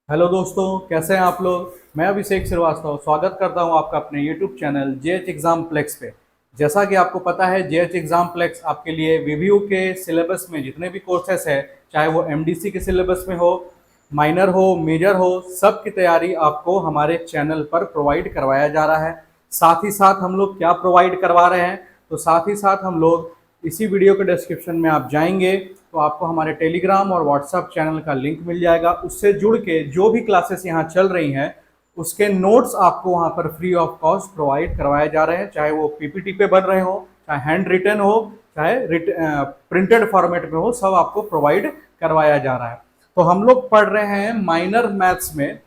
Hello दोस्तों, कैसे हैं आप लोग। मैं अभिषेक श्रीवास्तव स्वागत करता हूं आपका अपने YouTube channel JH exam plex पे। जैसा कि आपको पता है, जेएच एग्जाम प्लेक्स आपके लिए वीवीयू के सिलेबस में जितने भी कोर्सेस है, चाहे वो एमडीसी के सिलेबस में हो, माइनर हो, मेजर हो, सब की तैयारी आपको हमारे चैनल पर प्रोवाइड करवाया जा रहा है। साथ ही साथ हम लोग क्या प्रोवाइड करवा रहे हैं, तो साथ ही साथ हम लोग इसी वीडियो के डिस्क्रिप्शन में आप जाएंगे तो आपको हमारे टेलीग्राम और व्हाट्सएप चैनल का लिंक मिल जाएगा। उससे जुड़ के जो भी क्लासेस यहाँ चल रही हैं उसके नोट्स आपको वहाँ पर फ्री ऑफ कॉस्ट प्रोवाइड करवाए जा रहे हैं, चाहे वो पीपीटी पे बन रहे हो, चाहे हैंड रिटन हो, चाहे प्रिंटेड फॉर्मेट में हो, सब आपको प्रोवाइड करवाया जा रहा है। तो हम लोग पढ़ रहे हैं माइनर मैथ्स में।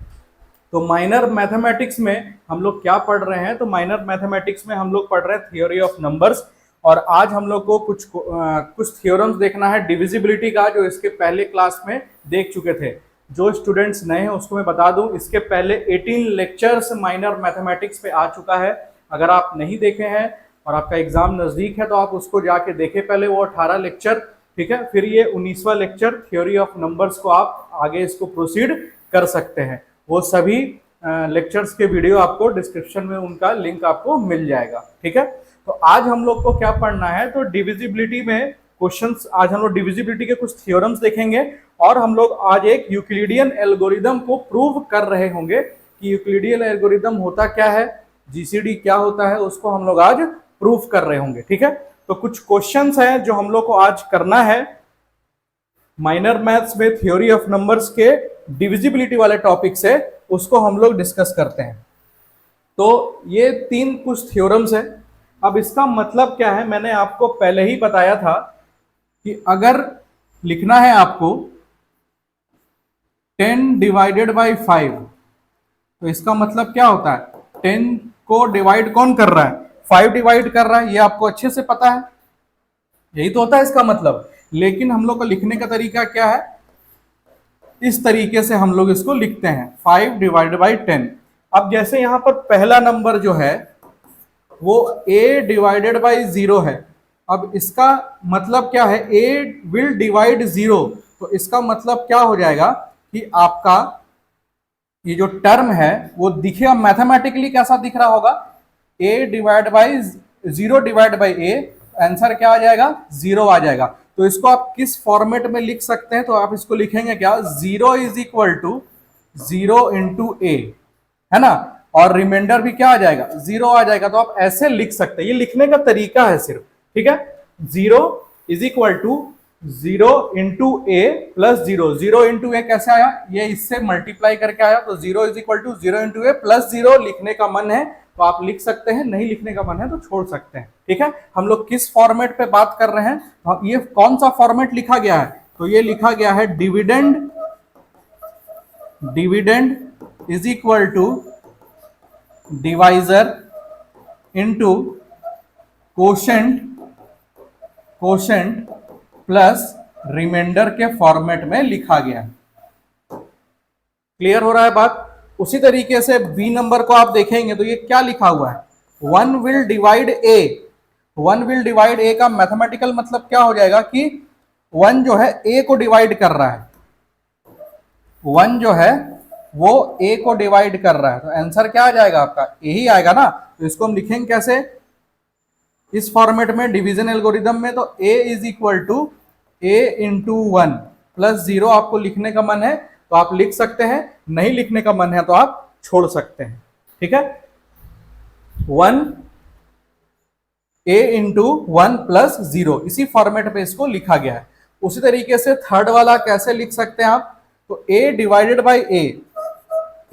तो माइनर मैथमेटिक्स में हम लोग क्या पढ़ रहे हैं, तो माइनर मैथमेटिक्स में हम लोग पढ़ रहे हैं थ्योरी ऑफ नंबर्स। और आज हम लोग को कुछ थ्योरम्स देखना है डिविजिबिलिटी का, जो इसके पहले क्लास में देख चुके थे। जो स्टूडेंट्स नए हैं उसको मैं बता दूं, इसके पहले 18 लेक्चर्स माइनर मैथमेटिक्स पे आ चुका है। अगर आप नहीं देखे हैं और आपका एग्जाम नज़दीक है तो आप उसको जाके देखें पहले वो 18 लेक्चर, ठीक है। फिर ये 19वां लेक्चर थ्योरी ऑफ नंबर्स को आप आगे इसको प्रोसीड कर सकते हैं। वो सभी लेक्चर्स के वीडियो आपको डिस्क्रिप्शन में उनका लिंक आपको मिल जाएगा, ठीक है। तो आज हम लोग को क्या पढ़ना है, तो डिविजिबिलिटी में क्वेश्चंस, आज हम लोग डिविजिबिलिटी के कुछ थ्योरम्स देखेंगे और हम लोग आज एक यूक्लिडियन एल्गोरिदम को प्रूव कर रहे होंगे कि यूक्लिडियन एल्गोरिदम होता क्या है, जीसीडी क्या होता है, उसको हम लोग आज प्रूव कर रहे होंगे, ठीक है। तो कुछ क्वेश्चंस हैं जो हम लोग को आज करना है माइनर मैथ्स में थ्योरी ऑफ नंबर्स के डिविजिबिलिटी वाले टॉपिक से, उसको हम लोग डिस्कस करते हैं। तो ये तीन कुछ थ्योरम्स है। अब इसका मतलब क्या है, मैंने आपको पहले ही बताया था कि अगर लिखना है आपको 10 डिवाइडेड बाई 5, तो इसका मतलब क्या होता है, 10 को डिवाइड कौन कर रहा है, 5 डिवाइड कर रहा है, ये आपको अच्छे से पता है, यही तो होता है इसका मतलब। लेकिन हम लोग का लिखने का तरीका क्या है, इस तरीके से हम लोग इसको लिखते हैं 5 डिवाइडेड बाई 10। अब जैसे यहां पर पहला नंबर जो है वो a डिवाइडेड बाई 0 है। अब इसका मतलब क्या है, a विल डिवाइड 0, तो इसका मतलब क्या हो जाएगा कि आपका ये जो टर्म है वो दिखेगा मैथमेटिकली कैसा दिख रहा होगा, a divide by 0 divide by a, answer क्या आ जाएगा, 0 आ जाएगा। तो इसको आप किस फॉर्मेट में लिख सकते हैं, तो आप इसको लिखेंगे क्या, 0 इज इक्वल टू 0 इंटू ए, है ना, और रिमाइंडर भी क्या आ जाएगा, 0 आ जाएगा। तो आप ऐसे लिख सकते हैं, ये लिखने का तरीका है सिर्फ, ठीक है। 0 is equal to 0 into a plus 0, 0 into a कैसे आया, ये इससे मल्टीप्लाई करके आया, तो 0 is equal to 0 into a plus 0। लिखने का मन है तो आप लिख सकते हैं, नहीं लिखने का मन है तो छोड़ सकते हैं, ठीक है। हम लोग किस फॉर्मेट पे बात कर रहे हैं, ये कौन सा फॉर्मेट लिखा गया है, तो ये लिखा गया है dividend, dividend is equal to divisor into quotient, quotient plus remainder के फॉर्मेट में लिखा गया है। क्लियर हो रहा है बात। उसी तरीके से बी नंबर को आप देखेंगे तो ये क्या लिखा हुआ है, 1 will divide a. 1 will divide a का मैथमेटिकल मतलब क्या हो जाएगा कि 1 जो है ए को डिवाइड कर रहा है, 1 जो है वो a को डिवाइड कर रहा है, तो आंसर क्या आ जाएगा आपका, a ही आएगा ना। तो इसको हम लिखेंगे कैसे, इस फॉर्मेट में डिवीजन एल्गोरिदम में, तो a is equal to a into 1 plus 0। आपको लिखने का मन है तो आप लिख सकते हैं, नहीं लिखने का मन है तो आप छोड़ सकते हैं, ठीक है। 1 a इंटू 1 प्लस 0, इसी फॉर्मेट पे इसको लिखा गया है। उसी तरीके से थर्ड वाला कैसे लिख सकते हैं आप, तो a divided by a,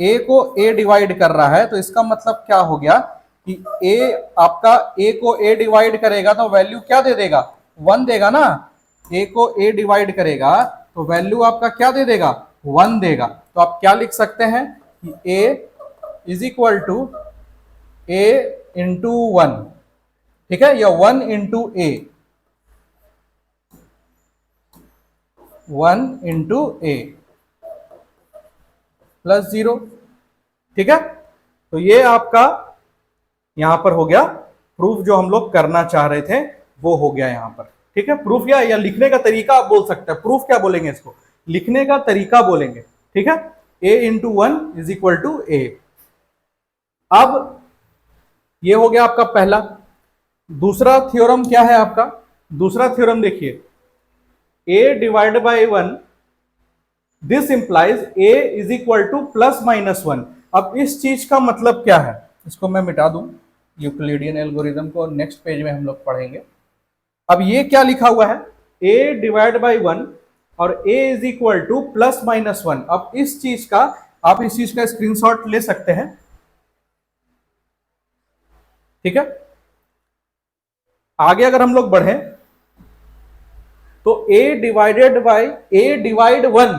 a को a डिवाइड कर रहा है, तो इसका मतलब क्या हो गया कि a आपका a को a डिवाइड करेगा तो वैल्यू क्या दे देगा, 1 देगा ना। a को a डिवाइड करेगा तो वैल्यू आपका क्या दे देगा, 1 देगा। तो आप क्या लिख सकते हैं कि a is equal to a into 1, ठीक है, या 1 into a, 1 into a plus 0, ठीक है। तो ये आपका यहां पर हो गया प्रूफ, जो हम लोग करना चाह रहे थे वो हो गया यहां पर, ठीक है। प्रूफ या लिखने का तरीका आप बोल सकते हैं, प्रूफ क्या बोलेंगे इसको, लिखने का तरीका बोलेंगे, ठीक है। a into 1 is equal to a। अब ये हो गया आपका पहला। दूसरा थ्योरम क्या है आपका? दूसरा थ्योरम देखिए, a divide by 1 this implies a is equal to plus minus 1। अब इस चीज का मतलब क्या है, इसको मैं मिटा दूं, यूक्लिडियन एल्गोरिदम को नेक्स्ट पेज में हम लोग पढ़ेंगे। अब ये क्या लिखा हुआ है, a डिवाइड बाई 1 और a is equal to plus minus 1। अब इस चीज का आप इस चीज का स्क्रीनशॉट ले सकते हैं, ठीक है। आगे अगर हम लोग बढ़े तो a divided by a divide 1,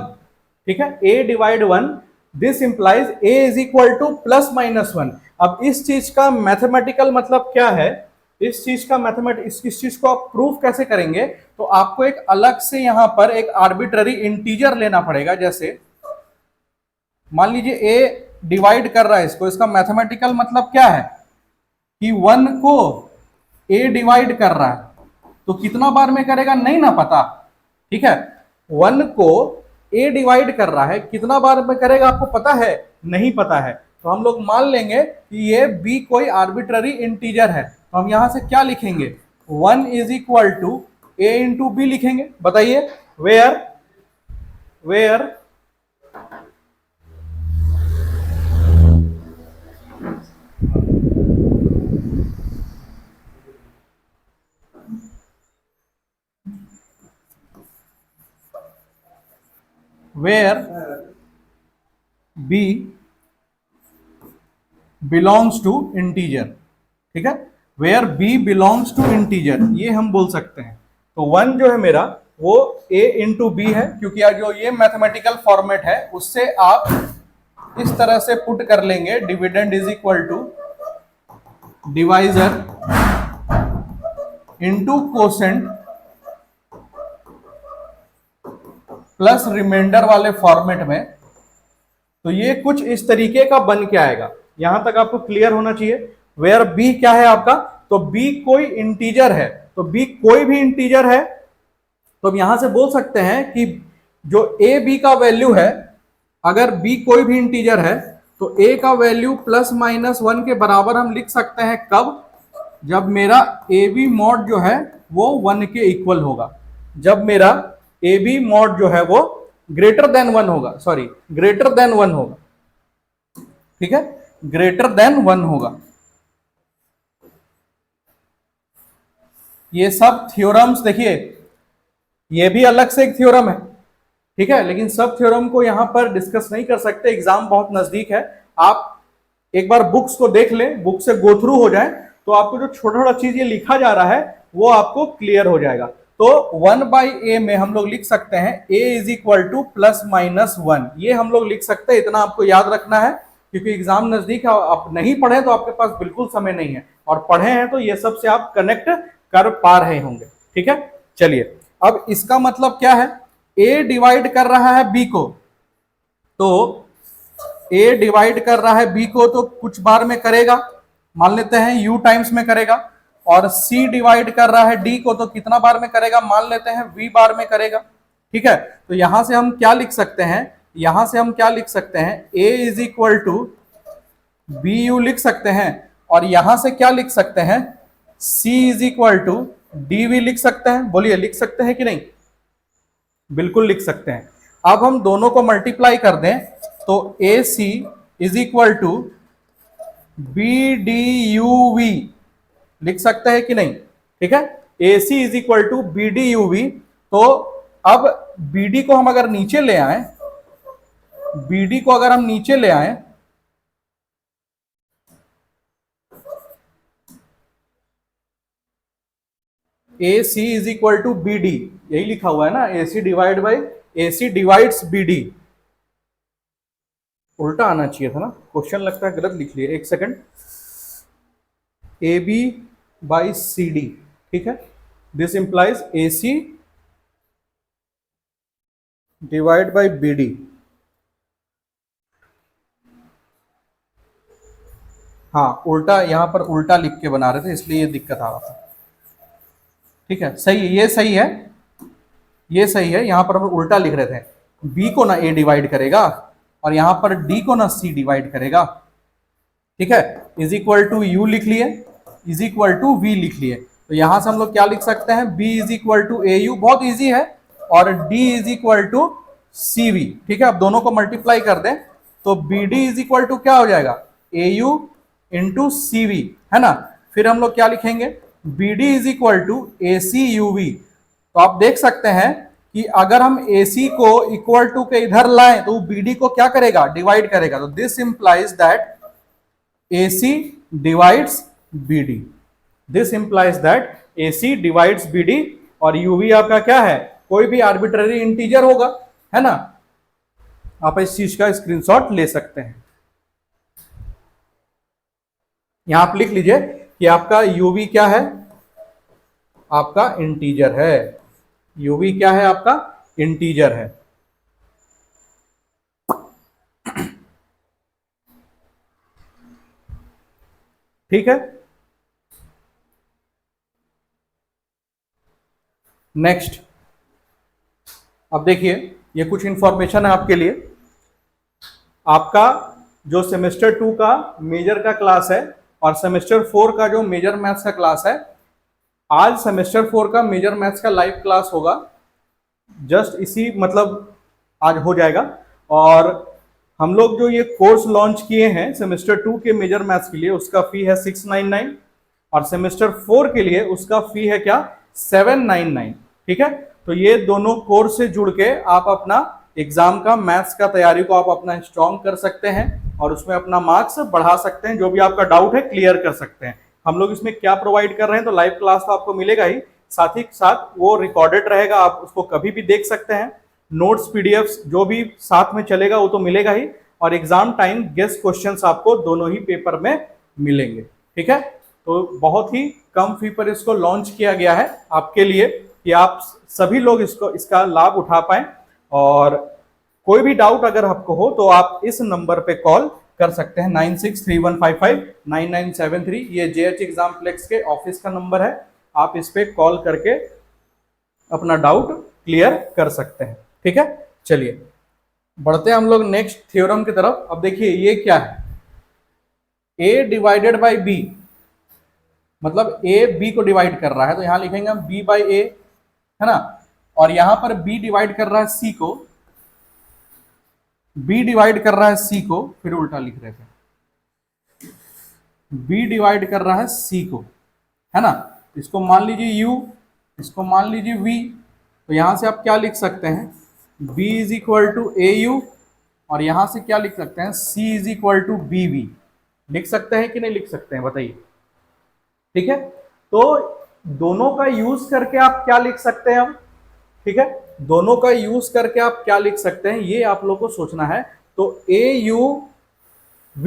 ठीक है, a divide 1 this implies a is equal to plus minus 1। अब इस चीज का मैथमेटिकल मतलब क्या है, इस चीज का इस चीज को आप प्रूफ कैसे करेंगे, तो आपको एक अलग से यहां पर एक आर्बिट्ररी इंटीजर लेना पड़ेगा। जैसे मान लीजिए a डिवाइड कर रहा है इसको, इसका मैथमेटिकल मतलब क्या है कि 1 को a डिवाइड कर रहा है, तो कितना बार में करेगा नहीं ना पता, ठीक है। 1 को a डिवाइड कर रहा है, कितना बार में करेगा आपको पता है? नहीं पता है। तो हम लोग मान लेंगे कि ये b कोई आर्बिट्ररी इंटीजर है, तो हम यहां से क्या लिखेंगे, 1 is equal to a into B लिखेंगे। बताइए where where where b belongs to integer, ठीक है, where b belongs to integer, ये हम बोल सकते हैं। तो 1 जो है मेरा वो a इंटू बी है, क्योंकि जो ये मैथमेटिकल फॉर्मेट है उससे आप इस तरह से पुट कर लेंगे, dividend is equal to divisor into quotient plus remainder वाले फॉर्मेट में। तो ये कुछ इस तरीके का बन के आएगा। यहां तक आपको क्लियर होना चाहिए। वेयर बी क्या है आपका, तो बी कोई इंटीजर है, तो बी कोई भी इंटीजर है, तो हम यहां से बोल सकते हैं कि जो ए बी का वैल्यू है, अगर बी कोई भी इंटीजर है तो ए का वैल्यू प्लस माइनस 1 के बराबर हम लिख सकते हैं। कब? जब मेरा ए बी मॉड जो है वो 1 के इक्वल होगा, जब मेरा ए बी मॉड जो है वो ग्रेटर देन 1 होगा, सॉरी ग्रेटर देन 1 होगा, ठीक है, ग्रेटर देन 1 होगा। ये सब थ्योरम्स देखिए, ये भी अलग से एक थ्योरम है, ठीक है, लेकिन सब थ्योरम को यहां पर डिस्कस नहीं कर सकते, एग्जाम बहुत नजदीक है। आप एक बार बुक्स को देख लें, बुक से गो थ्रू हो जाए, तो आपको जो छोटा छोटा चीज ये लिखा जा रहा है वो आपको क्लियर हो जाएगा। तो 1 बाई ए में हम लोग लिख सकते हैं a is equal to plus minus 1, ये हम लोग लिख सकते हैं। इतना आपको याद रखना है, क्योंकि एग्जाम नजदीक है। आप नहीं पढ़े तो आपके पास बिल्कुल समय नहीं है, और पढ़े हैं तो ये सब से आप कनेक्ट कर पा रहे होंगे, ठीक है। चलिए, अब इसका मतलब क्या है, a डिवाइड कर रहा है b को, तो a डिवाइड कर रहा है b को तो कुछ बार में करेगा, मान लेते हैं u टाइम्स में करेगा, और c डिवाइड कर रहा है d को तो कितना बार में करेगा, मान लेते हैं v बार में करेगा, ठीक है। तो यहां से हम क्या लिख सकते हैं, यहां से हम क्या लिख सकते हैं, a is equal to B U लिख सकते हैं, और यहां से क्या लिख सकते हैं, c is equal to D V लिख सकते हैं। बोलिए लिख सकते हैं कि नहीं? बिल्कुल लिख सकते हैं। अब हम दोनों को मल्टीप्लाई कर दें तो a c is equal to b d u v लिख सकते हैं कि नहीं, ठीक है। A c is equal to b d u we. तो अब बी डी को हम अगर नीचे ले आए, बी को अगर हम नीचे ले आए, a c is equal to b d, यही लिखा हुआ है ना, a C divide by a c divides b d. उल्टा आना चाहिए था ना, क्वेश्चन लगता है गलत लिख लिए, एक second, A B by C D, ठीक है। This implies A C divide by B D. हाँ, उल्टा, यहां पर उल्टा लिख के बना रहे थे इसलिए ये दिक्कत आ रहा था, ठीक है। सही है, ये सही है, ये सही है, यहां पर हम उल्टा लिख रहे थे। बी को ना ए डिवाइड करेगा, और यहां पर डी को ना सी डिवाइड करेगा, ठीक है, इज इक्वल टू यू लिख लिए, इज इक्वल टू वी लिख लिए। तो यहां से हम लोग क्या लिख सकते हैं, B is equal to A U, बहुत इजी है, और D is equal to C V, ठीक है। अब दोनों को मल्टीप्लाई कर दें तो B D is equal to क्या हो जाएगा, A U into C V, है ना। फिर हम लोग क्या लिखेंगे, B D is equal to A C U we. तो आप देख सकते हैं कि अगर हम ए सी को इक्वल टू के इधर लाएं तो बी डी को क्या करेगा, डिवाइड करेगा। तो this implies that AC divides BD. This implies that AC divides BD और UV आपका क्या है, कोई भी आर्बिट्ररी इंटीजर होगा, है ना। आप इस चीज का स्क्रीनशॉट ले सकते हैं। यहां आप लिख लीजिए कि आपका UV क्या है, आपका इंटीजर है। UV क्या है, आपका इंटीजर है। ठीक है, नेक्स्ट अब देखिए, ये कुछ इंफॉर्मेशन है आपके लिए। आपका जो सेमेस्टर 2 का मेजर का क्लास है और सेमेस्टर 4 का जो मेजर मैथ्स का क्लास है, आज सेमेस्टर 4 का मेजर मैथ्स का लाइव क्लास होगा, जस्ट इसी मतलब आज हो जाएगा। और हम लोग जो ये कोर्स लॉन्च किए हैं सेमेस्टर 2 के मेजर मैथ्स के लिए, उसका फी है 699 और सेमेस्टर 4 के लिए उसका फी है क्या, 799, ठीक है। तो ये दोनों कोर्स से जुड़ के आप अपना एग्जाम का मैथ्स का तैयारी को आप अपना स्ट्रॉन्ग कर सकते हैं और उसमें अपना मार्क्स बढ़ा सकते हैं। जो भी आपका डाउट है क्लियर कर सकते हैं। हम लोग इसमें क्या प्रोवाइड कर रहे हैं, तो लाइव क्लास तो आपको मिलेगा ही, साथ ही साथ वो रिकॉर्डेड रहेगा, आप उसको कभी भी देख सकते हैं। नोट्स पीडीएफ्स जो भी साथ में चलेगा वो तो मिलेगा ही, और एग्जाम टाइम गेस्ट क्वेश्चंस आपको दोनों ही पेपर में मिलेंगे, ठीक है। तो बहुत ही कम फी पर इसको लॉन्च किया गया है आपके लिए कि आप सभी लोग इसका लाभ उठा पाएं। और कोई भी डाउट अगर आपको हो तो आप इस नंबर पे कॉल कर सकते हैं, 9631559973। ये JH एग्जाम्प्लेक्स के ऑफिस का नंबर है, आप इस पे कॉल करके अपना डाउट क्लियर कर सकते हैं, ठीक है। चलिए बढ़ते हैं हम लोग नेक्स्ट थ्योरम की तरफ। अब देखिए ये क्या है, A डिवाइडेड बाई B, मतलब A B को डिवाइड कर रहा है, तो यहां लिखेंगे हम B बाई A, है ना। और यहां पर B डिवाइड कर रहा है C को, B डिवाइड कर रहा है C को, फिर उल्टा लिख रहे थे, B डिवाइड कर रहा है C को, है ना। इसको मान लीजिए U, इसको मान लीजिए V। तो यहां से आप क्या लिख सकते हैं, B is equal to AU, और यहां से क्या लिख सकते हैं, C is equal to BV। लिख सकते हैं कि नहीं लिख सकते हैं, बताइए, ठीक है। तो दोनों का यूज करके आप क्या लिख सकते हैं हम, ठीक है, दोनों का यूज करके आप क्या लिख सकते हैं ये आप लोग को सोचना है। तो AUV,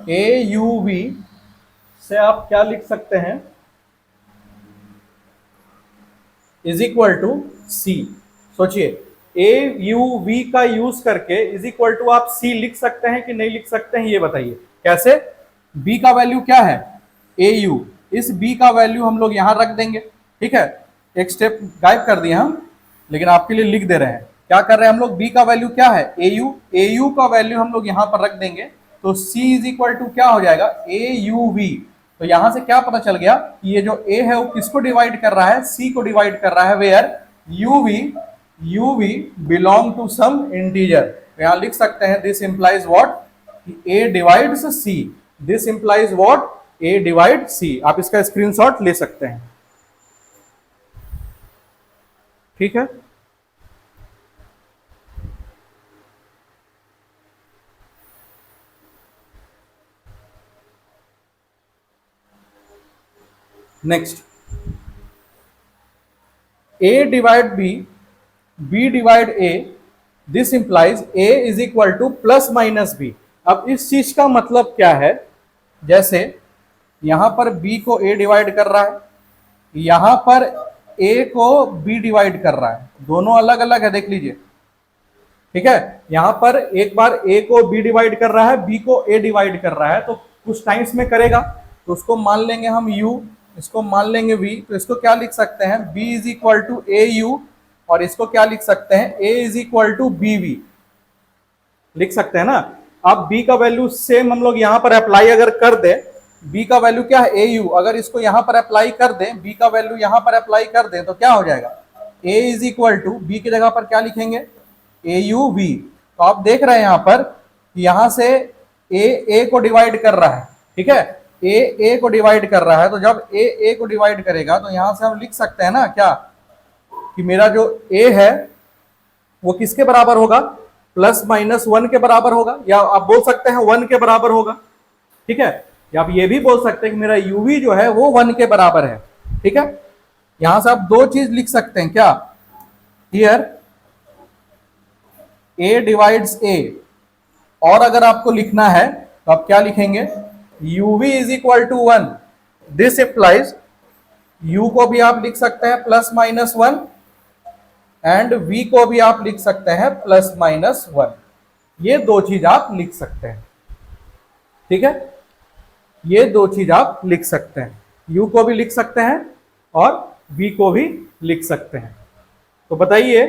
AUV से आप क्या लिख सकते हैं, इज इक्वल टू C। सोचिए, AUV का यूज करके इज इक्वल टू आप C लिख सकते हैं कि नहीं लिख सकते हैं, ये बताइए कैसे। B का वैल्यू क्या है, AU, इस B का वैल्यू हम लोग यहां रख देंगे, ठीक है। एक स्टेप गायब कर दिए हम, लेकिन आपके लिए लिख दे रहे हैं। क्या कर रहे हैं हम लोग, B का वैल्यू क्या है, AU का वैल्यू हम लोग यहां पर रख देंगे। तो C इज इक्वल टू क्या हो जाएगा, AUV। तो यहां से क्या पता चल गया कि ये जो A है वो किसको डिवाइड कर रहा है, C को डिवाइड कर रहा है, where UV belong to some integer. तो यहां लिख सकते हैं this implies what, A divides C, this implies what, A divide C। आप इसका स्क्रीनशॉट ले सकते हैं, ठीक है। Next, A divide B, B divide A, this implies A is equal to plus minus B। अब इस चीज का मतलब क्या है, जैसे यहां पर B को A डिवाइड कर रहा है, यहां पर A को B डिवाइड कर रहा है, दोनों अलग अलग है, देख लीजिए, ठीक है। यहां पर एक बार A को B डिवाइड कर रहा है, B को A डिवाइड कर रहा है, तो कुछ टाइम्स में करेगा, तो उसको मान लेंगे हम U, इसको मान लेंगे V। तो इसको क्या लिख सकते हैं, B is equal to AU और इसको क्या लिख सकते हैं, a is equal to B V लिख सकते हैं ना। अब b का वैल्यू सेम हम लोग यहां पर अप्लाई अगर कर दे, b का वैल्यू क्या है ए यू, अगर इसको यहां पर अप्लाई कर दें, b का वैल्यू यहां पर अप्लाई कर दें तो क्या हो जाएगा, a is equal to B की जगह पर क्या लिखेंगे, ए यू वी। तो आप देख रहे हैं यहां पर, यहां से ए को डिवाइड कर रहा है, ठीक है, ए को डिवाइड कर रहा है, तो जब ए को डिवाइड करेगा तो यहां से हम लिख सकते हैं ना क्या, कि मेरा जो ए है वो किसके बराबर होगा, प्लस माइनस वन के बराबर होगा, या आप बोल सकते हैं वन के बराबर होगा, ठीक है, या आप ये भी बोल सकते हैं कि मेरा यूवी जो है वो वन के बराबर है, ठीक है। यहां से आप दो चीज लिख सकते हैं क्या, हियर ए डिवाइड्स ए, और अगर आपको लिखना है तो आप क्या लिखेंगे, UV is equal to one, this implies u को भी आप लिख सकते हैं plus minus one, and v को भी आप लिख सकते हैं प्लस माइनस वन। ये दो चीज आप लिख सकते हैं, ठीक है, ये दो चीज आप लिख सकते हैं, u को भी लिख सकते हैं और v को भी लिख सकते हैं। तो बताइए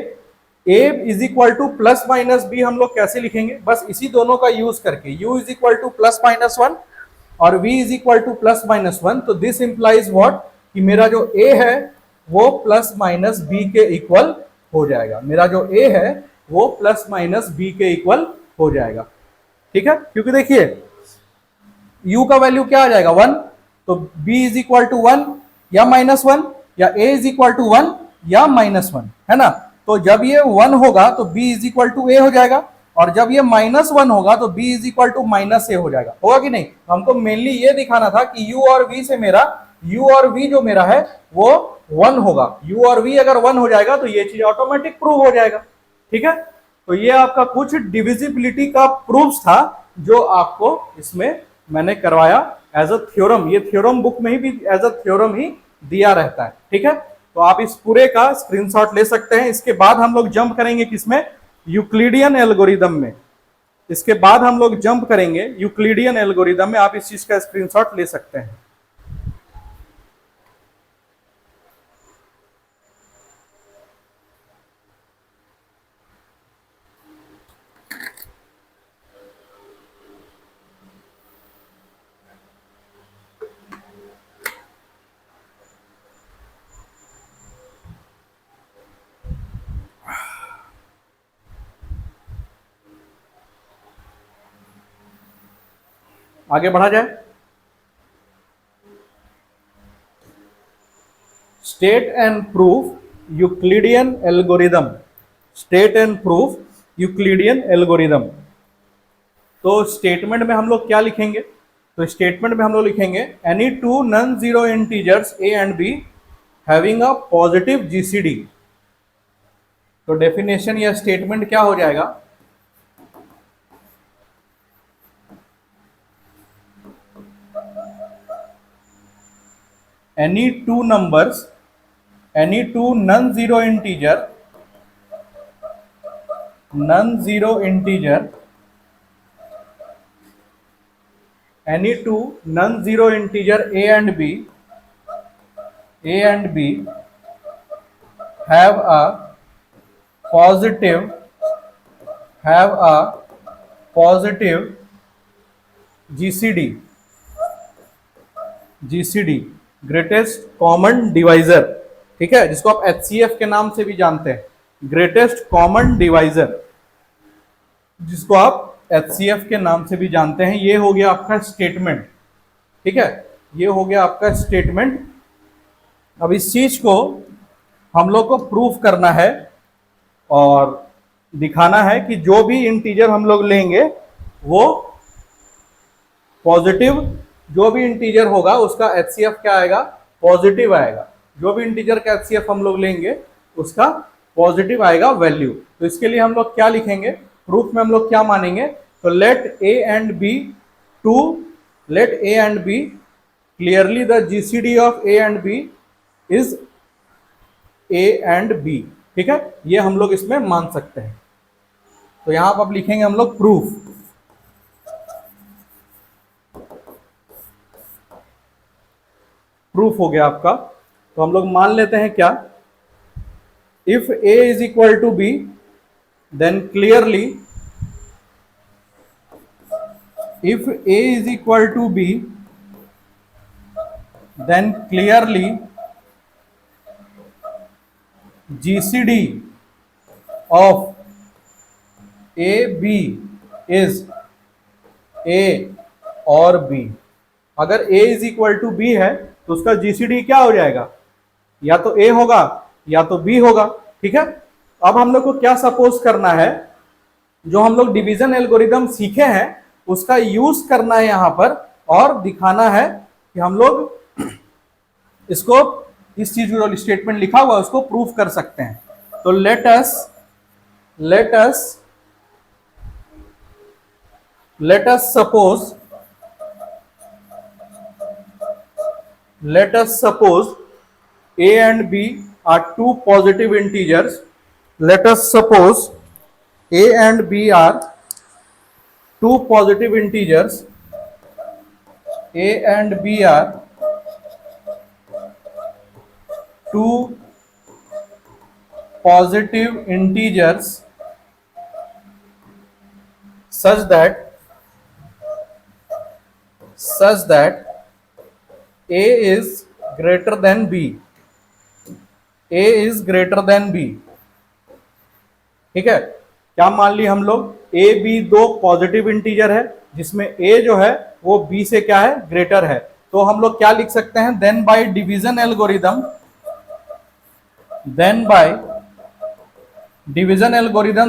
a is equal to plus minus B हम लोग कैसे लिखेंगे, बस इसी दोनों का यूज करके, u is equal to plus minus one और v is equal to plus minus one. तो दिस इंप्लाइज व्हाट, कि मेरा जो a है वो प्लस माइनस b के इक्वल हो जाएगा, मेरा जो a है वो प्लस माइनस b के इक्वल हो जाएगा, ठीक है, क्योंकि देखिए u का वैल्यू क्या आ जाएगा, वन, तो b is equal to one या माइनस वन, या a is equal to one या माइनस वन, है ना। तो जब ये वन होगा तो b is equal to a हो जाएगा, और जब ये माइनस वन होगा तो b is equal to minus a हो जाएगा, होगा कि नहीं। हमको मेनली ये दिखाना था कि u और v से मेरा, u और v जो मेरा है वो वन होगा, u और v अगर वन हो जाएगा तो ये चीज ऑटोमेटिक प्रूव हो जाएगा, ठीक है। तो ये आपका कुछ डिविजिबिलिटी का प्रूफ्स था जो आपको इसमें मैंने करवाया एज अ थ्योरम, ये थ्योरम बुक में ही भी एज अ थ्योरम ही दिया रहता है, ठीक है। तो आप इस पूरे का स्क्रीनशॉट ले सकते हैं। इसके बाद हम लोग जंप करेंगे किसमें, यूक्लिडियन एल्गोरिदम में, इसके बाद हम लोग जंप करेंगे यूक्लिडियन एल्गोरिदम में, आप इस चीज का स्क्रीनशॉट ले सकते हैं। आगे बढ़ा जाए। State and proof Euclidean algorithm, state and proof Euclidean algorithm. तो स्टेटमेंट में हम लोग क्या लिखेंगे, तो स्टेटमेंट में हम लोग लिखेंगे any two non zero integers a and b having a positive GCD. तो डेफिनेशन या स्टेटमेंट क्या हो जाएगा, any two numbers, any two non-zero integer any two non-zero integer a and b have a positive GCD greatest common divisor, ठीक है, जिसको आप HCF के नाम से भी जानते हैं, ग्रेटेस्ट कॉमन डिवाइजर, जिसको आप HCF के नाम से भी जानते हैं। ये हो गया आपका स्टेटमेंट, ठीक है, ये हो गया आपका स्टेटमेंट। अब इस चीज को हम लोग को प्रूफ करना है और दिखाना है कि जो भी इंटीजर हम लोग लेंगे वो पॉजिटिव, जो भी इंटीजर होगा उसका HCF क्या आएगा, पॉजिटिव आएगा। जो भी इंटीजर का HCF हम लोग लेंगे उसका पॉजिटिव आएगा वैल्यू। तो इसके लिए हम लोग क्या लिखेंगे, प्रूफ में हम लोग क्या मानेंगे, तो let A and B clearly the GCD of A and B is A and B, ठीक है, ये हम लोग इसमें मान सकते हैं। तो यहां पर लिखेंगे हम लोग प्रूफ, प्रूफ हो गया आपका। तो हम लोग मान लेते हैं क्या, if a is equal to b, then clearly if a is equal to b, then clearly GCD of a b is a और b। अगर a is equal to b है तो उसका GCD क्या हो जाएगा, या तो a होगा या तो b होगा। ठीक है, अब हम लोग को क्या सपोज करना है, जो हम लोग डिवीजन एल्गोरिदम सीखे हैं उसका यूज करना है यहां पर, और दिखाना है कि हम लोग इसको, इस चीज जो स्टेटमेंट लिखा हुआ है उसको प्रूफ कर सकते हैं। तो let us suppose a and b are two positive integers. Let us suppose a and b are two positive integers. A and b are two positive integers such that a is greater than b. a is greater than b। ठीक है, क्या मान ली हम लोग, a b दो positive integer है जिसमें a जो है वो b से क्या है, ग्रेटर है। तो हम लोग क्या लिख सकते हैं, देन बाय डिवीजन एल्गोरिदम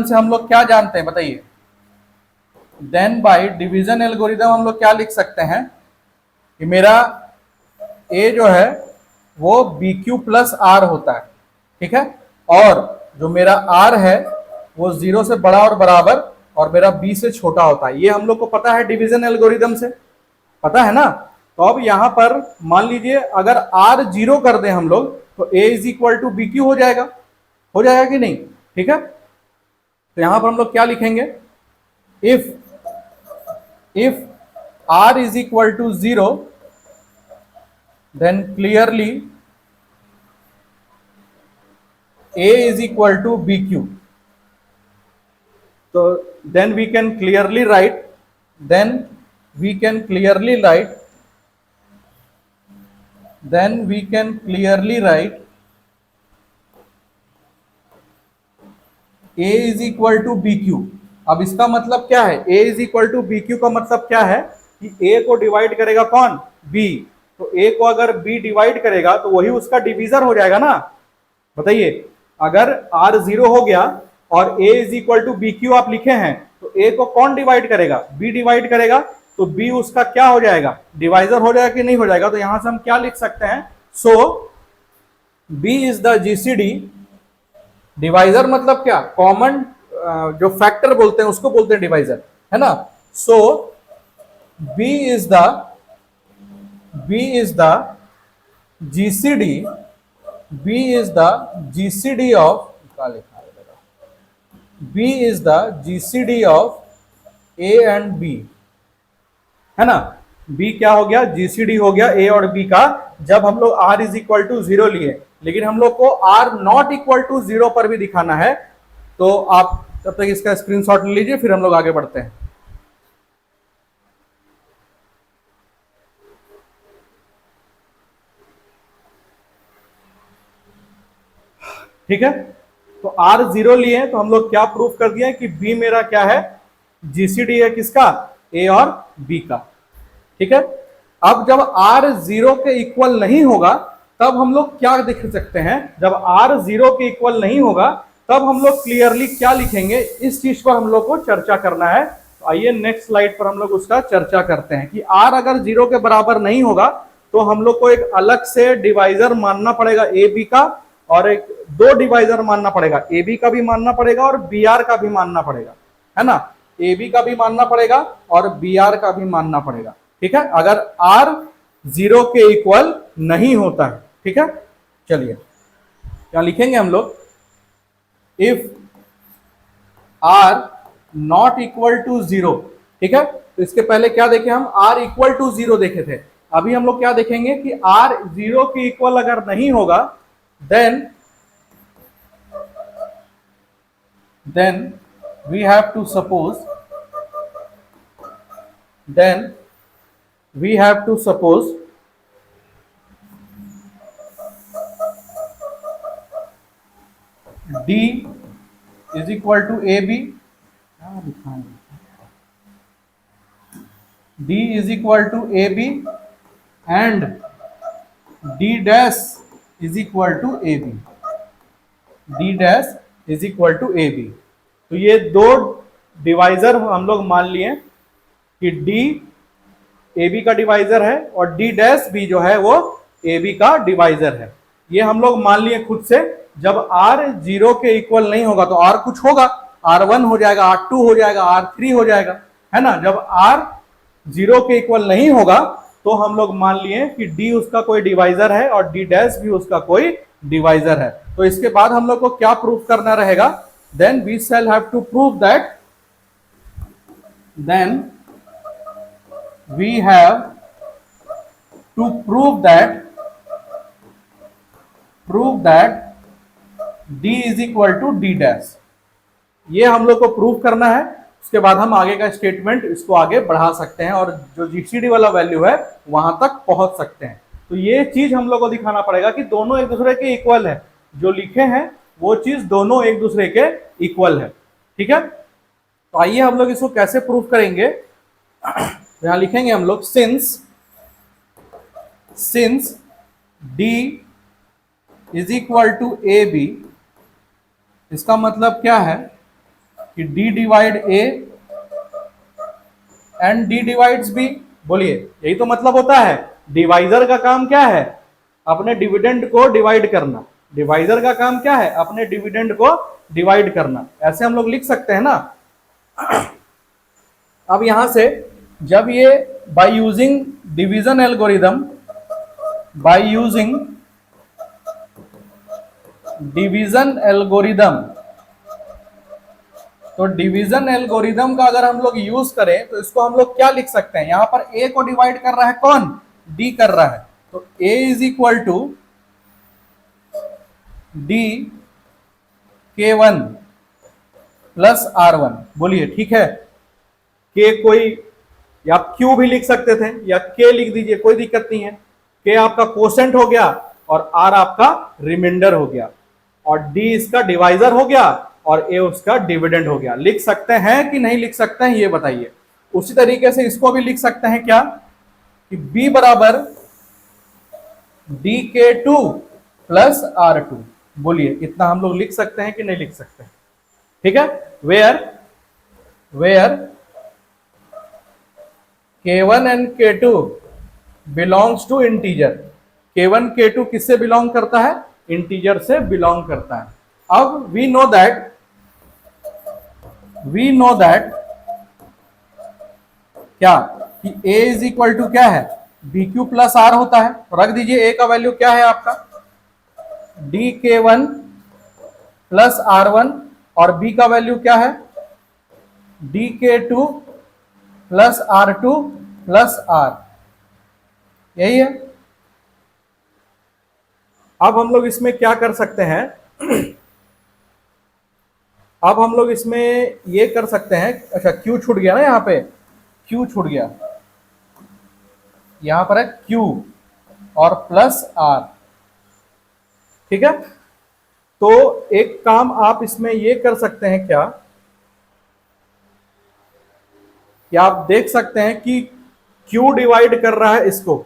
से हम लोग क्या जानते हैं बताइए, देन बाय डिवीजन एल्गोरिदम हम लोग क्या लिख सकते हैं कि मेरा a जो है वो BQ प्लस R होता है। ठीक है, और जो मेरा R है वो 0 से बड़ा और बराबर और मेरा B से छोटा होता है। ये हम लोग को पता है डिवीजन एल्गोरिदम से, पता है ना। तो अब यहां पर मान लीजिए अगर R 0 कर दें हम लोग तो A is equal to BQ हो जाएगा कि नहीं। ठीक है, तो यहां पर हम लोग क्या लिखेंगे, if R is equal to 0, then clearly A is equal to BQ. So then we can clearly write A is equal to BQ। अब इसका मतलब क्या है, A is equal to BQ का मतलब क्या है कि A को डिवाइड करेगा कौन, B। तो A को अगर B डिवाइड करेगा तो वही उसका डिवीजर हो जाएगा ना। बताइए, अगर R 0 हो गया और A is equal to BQ आप लिखे हैं तो A को कौन डिवाइड करेगा, B डिवाइड करेगा, तो B उसका क्या हो जाएगा, डिवाइजर हो जाएगा कि नहीं हो जाएगा। तो यहां से हम क्या लिख सकते हैं, सो B is the GCD, divisor मतलब क्या, कॉमन जो फैक्टर बोलते हैं उसको बोलते हैं डिवाइजर, है ना। सो B is the GCD of A and B, है ना। B क्या हो गया, GCD हो गया A और B का, जब हम लोग R इज इक्वल टू 0 लिए। लेकिन हम लोग को R नॉट इक्वल टू 0 पर भी दिखाना है। तो आप तब तक इसका स्क्रीनशॉट ले लीजिए, फिर हम लोग आगे बढ़ते हैं। ठीक है, तो R 0 लिए तो हम लोग क्या प्रूफ कर दिया कि B मेरा क्या है, GCD है किसका, A और B का। ठीक है, अब जब R 0 के इक्वल नहीं होगा तब हम लोग क्या देख सकते हैं, जब R 0 के इक्वल नहीं होगा तब हम लोग क्लियरली क्या लिखेंगे, इस चीज पर हम लोग को चर्चा करना है। तो आइए नेक्स्ट स्लाइड पर हम लोग उसका चर्चा करते हैं कि R अगर 0 के बराबर नहीं होगा तो हम लोग को एक अलग से डिवाइजर मानना पड़ेगा A B का, और एक दो डिवाइजर मानना पड़ेगा, ए बी का भी मानना पड़ेगा और बी आर का भी मानना पड़ेगा, है ना। ए बी का भी मानना पड़ेगा और बी आर का भी मानना पड़ेगा। ठीक है, अगर आर 0 के इक्वल नहीं होता है। ठीक है, चलिए क्या लिखेंगे हम लोग, if R not equal to 0। ठीक है, तो इसके पहले क्या देखे हम, आर इक्वल टू 0 देखे थे। अभी हम लोग क्या देखेंगे कि आर 0 के इक्वल अगर नहीं होगा, then then we have to suppose then we have to suppose D is equal to AB. D is equal to AB and D dash is equal to AB. D dash is equal to AB. तो ये दो divisor हम लोग मान लिए कि D AB का divisor है और D डैश भी जो है वो AB का डिवाइजर है। ये हम लोग मान लिए खुद से। जब R 0 के इक्वल नहीं होगा तो R कुछ होगा, R1 हो जाएगा, R2 हो जाएगा, R3 हो जाएगा, है ना। जब R 0 के इक्वल नहीं होगा तो हम लोग मान लिए कि D उसका कोई डिवाइजर है और D डैश भी उसका कोई डिवाइजर है। तो इसके बाद हम लोग को क्या प्रूफ करना रहेगा? Then we shall have to prove that we have to prove that D is equal to D dash। ये हम लोग को प्रूव करना है। उसके बाद हम आगे का स्टेटमेंट इसको आगे बढ़ा सकते हैं और जो जीसीडी वाला वैल्यू है वहां तक पहुंच सकते हैं। तो ये चीज हम लोग को दिखाना पड़ेगा कि दोनों एक दूसरे के इक्वल है। जो लिखे हैं वो चीज दोनों एक दूसरे के इक्वल है। ठीक है, तो आइए हम लोग इसको कैसे प्रूव करेंगे। यहां लिखेंगे हम लोग since D is equal to AB। इसका मतलब क्या है कि D divide A and D divides B। बोलिए, यही तो मतलब होता है। डिवाइजर का काम क्या है? अपने डिविडेंड को डिवाइड करना। डिवाइजर का काम क्या है? अपने डिविडेंड को डिवाइड करना। ऐसे हम लोग लिख सकते हैं ना। अब यहां से जब ये बाय यूजिंग डिवीजन एल्गोरिदम तो डिवीजन एल्गोरिदम का अगर हम लोग यूज करें तो इसको हम लोग क्या लिख सकते हैं? यहां पर A को डिवाइड कर रहा है कौन? D कर रहा है। तो A is equal to D K1 plus R1। बोलिए, ठीक है। K कोई या Q भी लिख सकते थे या K लिख दीजिए, कोई दिक्कत नहीं है। K आपका कोसेंट हो गया और R आपका रिमाइंडर हो गया और D इसका डिवाइजर हो गया और A उसका डिविडेंड हो गया। लिख सकते हैं कि नहीं लिख सकते हैं ये बताइए। उसी तरीके से इसको भी लिख सकते हैं क्या कि B बराबर DK2 प्लस R2। बोलिए, इतना हम लोग लिख सकते हैं कि नहीं लिख सकते? ठीक है, where K1 and K2 belongs to integer. K1 K2 किससे बिलोंग करता है? इंटीजर से बिलोंग करता है। अब वी नो दैट क्या कि A इज इक्वल टू क्या है? BQ प्लस R होता है। तो रख दीजिए, A का वैल्यू क्या है आपका? DK1 प्लस R1 और B का वैल्यू क्या है? DK2 plus R2 plus R। यही है। अब हम लोग इसमें क्या कर सकते हैं? अब हम लोग इसमें ये कर सकते हैं। अच्छा, Q छूट गया ना, यहाँ पे Q छूट गया। यहां पर है Q और प्लस R। ठीक है, तो एक काम आप इसमें ये कर सकते हैं क्या कि आप देख सकते हैं कि Q डिवाइड कर रहा है इसको।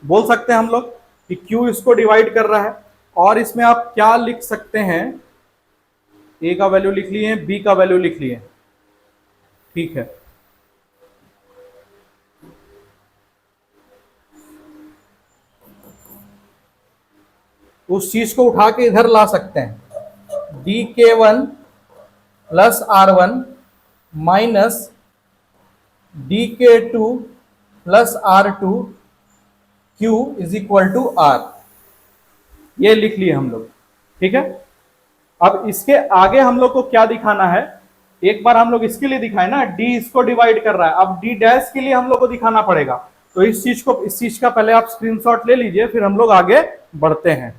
बोल सकते हैं हम लोग कि Q इसको डिवाइड कर रहा है। और इसमें आप क्या लिख सकते हैं? A का वैल्यू लिख लिए, B का वैल्यू लिख लिए। ठीक है, उस चीज को उठा के इधर ला सकते हैं। DK1 plus R1 minus DK2 plus R2 Q is equal to R। ये लिख लिए हम लोग। ठीक है, अब इसके आगे हम लोग को क्या दिखाना है? एक बार हम लोग इसके लिए दिखाए ना, D इसको डिवाइड कर रहा है। अब D डैश के लिए हम लोग को दिखाना पड़ेगा। तो इस चीज का पहले आप स्क्रीनशॉट ले लीजिए, फिर हम लोग आगे बढ़ते हैं।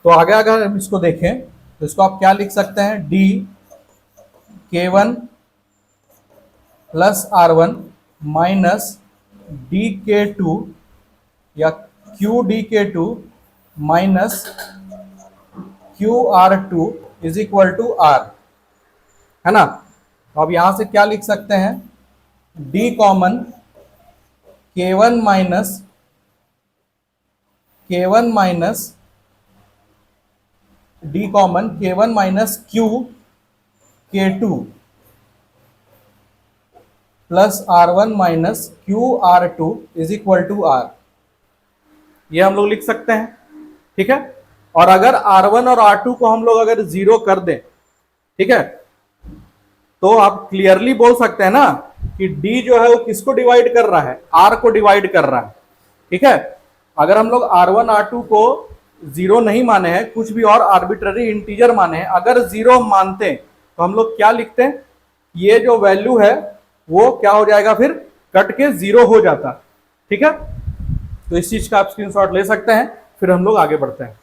तो आगे अगर हम इसको देखें तो इसको आप क्या लिख सकते हैं, D K1 plus R1 minus DK2 या QDK2 minus QR2 is equal to R, है ना। तो अब यहां से क्या लिख सकते हैं, D common K1 minus D common K1 minus K2 plus R1 minus QR2 is equal to R, ये हम लोग लिख सकते हैं, ठीक है। और अगर R1 और R2 को हम लोग अगर जीरो कर दें, ठीक है, तो आप क्लियरली बोल सकते हैं ना कि D जो है वो किसको डिवाइड कर रहा है, R को डिवाइड कर रहा है, ठीक है। अगर हम लोग R1 R2 को जीरो नहीं माने हैं, कुछ भी और आर्बिट्ररी इंटीजर माने हैं, अगर जीरो मानते हैं तो हम लोग क्या लिखते हैं, ये जो वैल्यू है वो क्या हो जाएगा, फिर कट के जीरो हो जाता, ठीक है। तो इस चीज का आप स्क्रीनशॉट ले सकते हैं, फिर हम लोग आगे बढ़ते हैं।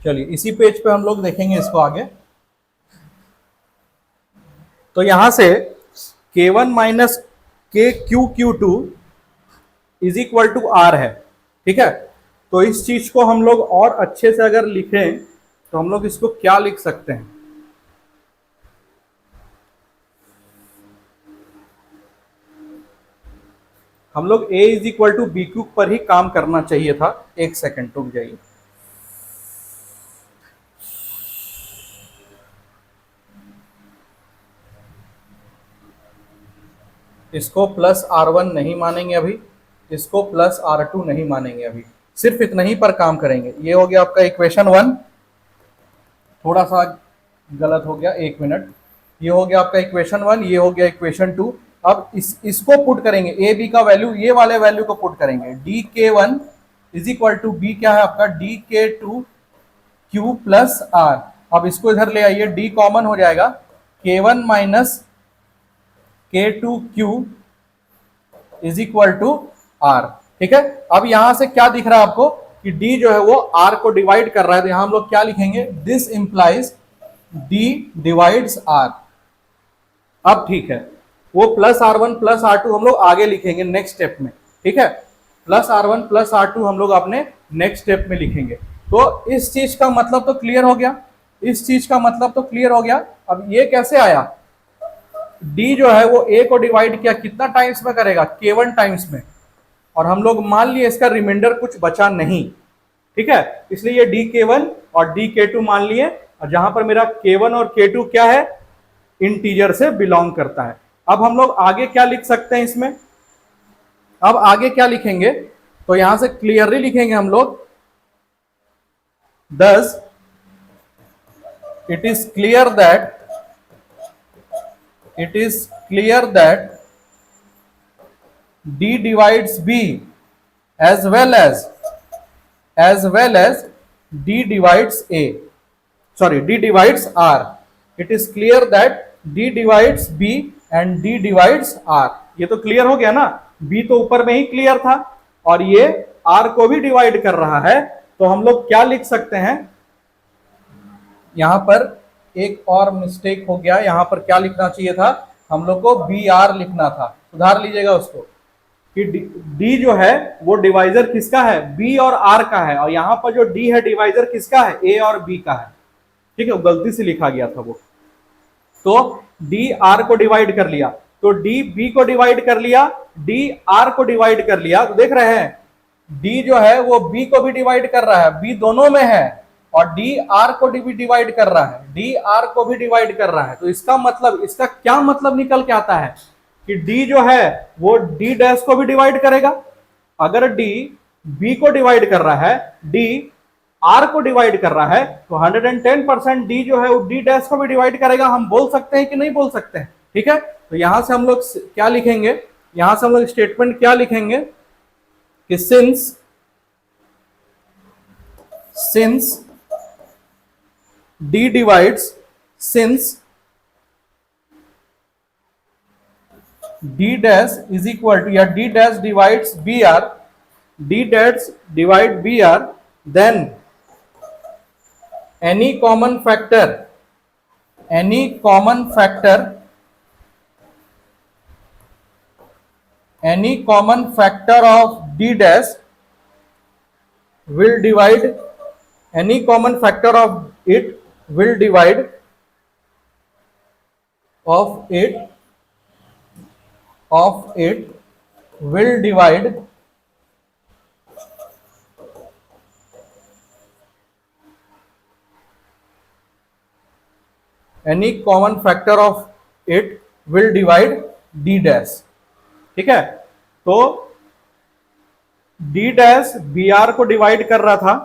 चलिए इसी पेज पे हम लोग देखेंगे इसको आगे। तो यहां से K1 minus KQ2 is equal to R है, ठीक है। तो इस चीज को हम लोग और अच्छे से अगर लिखें तो हम लोग इसको क्या लिख सकते हैं, हम लोग A is equal to b cube पर ही काम करना चाहिए था। एक सेकेंड रुक जाइए, इसको प्लस R1 नहीं मानेंगे अभी, इसको प्लस R2 नहीं मानेंगे अभी, सिर्फ इतना ही पर काम करेंगे। ये हो गया आपका इक्वेशन 1, थोड़ा सा गलत हो गया, एक मिनट। ये हो गया आपका इक्वेशन 1, ये हो गया इक्वेशन 2। अब इसको पुट करेंगे, ए बी का वैल्यू, ये वाले वैल्यू को पुट करेंगे। DK1 is equal to B क्या है आपका, DK2 Q प्लस R। अब इसको इधर ले आइए, D कॉमन हो जाएगा, K1 minus K2Q is equal to R, ठीक है। अब यहां से क्या दिख रहा है आपको कि D जो है वो R को डिवाइड कर रहा है, तो यहां हम लोग क्या लिखेंगे, this implies D divides R। अब ठीक है, वो प्लस R1 प्लस R2 हम लोग आगे लिखेंगे नेक्स्ट स्टेप में, ठीक है। प्लस R1 प्लस R2 हम लोग अपने नेक्स्ट स्टेप में लिखेंगे। तो इस चीज का मतलब तो क्लियर हो गया, इस चीज का मतलब तो क्लियर हो गया। अब ये कैसे आया, D जो है वो A को डिवाइड किया, कितना टाइम्स में करेगा, K1 टाइम्स में, और हम लोग मान लिए इसका रिमाइंडर कुछ बचा नहीं, ठीक है। इसलिए ये DK1 और DK2 मान लिए, और जहां पर मेरा K1 और K2 क्या है, इंटीजर से बिलोंग करता है। अब हम लोग आगे क्या लिख सकते हैं इसमें, अब आगे क्या लिखेंगे, तो यहां से क्लियरली लिखेंगे हम लोग, thus it is clear that D divides B as well as D divides A, sorry, D divides R. It is clear that D divides B and D divides R. ये तो क्लियर हो गया ना, B तो ऊपर में ही clear था, और ये R को भी डिवाइड कर रहा है। तो हम लोग क्या लिख सकते हैं, यहां पर एक और मिस्टेक हो गया, यहां पर क्या लिखना चाहिए था, हम लोग को BR लिखना था, सुधार लीजिएगा उसको, कि D जो है वो डिवाइजर किसका है, B और R का है, और यहां पर जो D है डिवाइजर किसका है, A और B का है, ठीक है। गलती से लिखा गया था वो, तो D R को डिवाइड कर लिया, तो D B को डिवाइड कर लिया, D R को डिवाइड कर लिया। तो देख रहे हैं D जो है वो B को भी डिवाइड कर रहा है, B दोनों में है, और D R को भी डिवाइड कर रहा है, D R को भी डिवाइड कर रहा है। तो इसका मतलब, इसका क्या मतलब निकल के आता है कि D जो है वो D डैश को भी डिवाइड करेगा। अगर D B को डिवाइड कर रहा है, D R को डिवाइड कर रहा है, तो 110% D जो है वो D डैश को भी डिवाइड करेगा। हम बोल सकते हैं कि नहीं बोल सकते हैं, ठीक है। तो यहां से हम लोग क्या लिखेंगे, यहां से हम लोग स्टेटमेंट क्या लिखेंगे कि since D divides, since D dash is equal to, या D dash divides BR, D dash divide BR, then any common factor of D dash will divide, any common factor of it will divide any common factor of it will divide D dash। ठीक है, तो D dash BR को divide कर रहा था,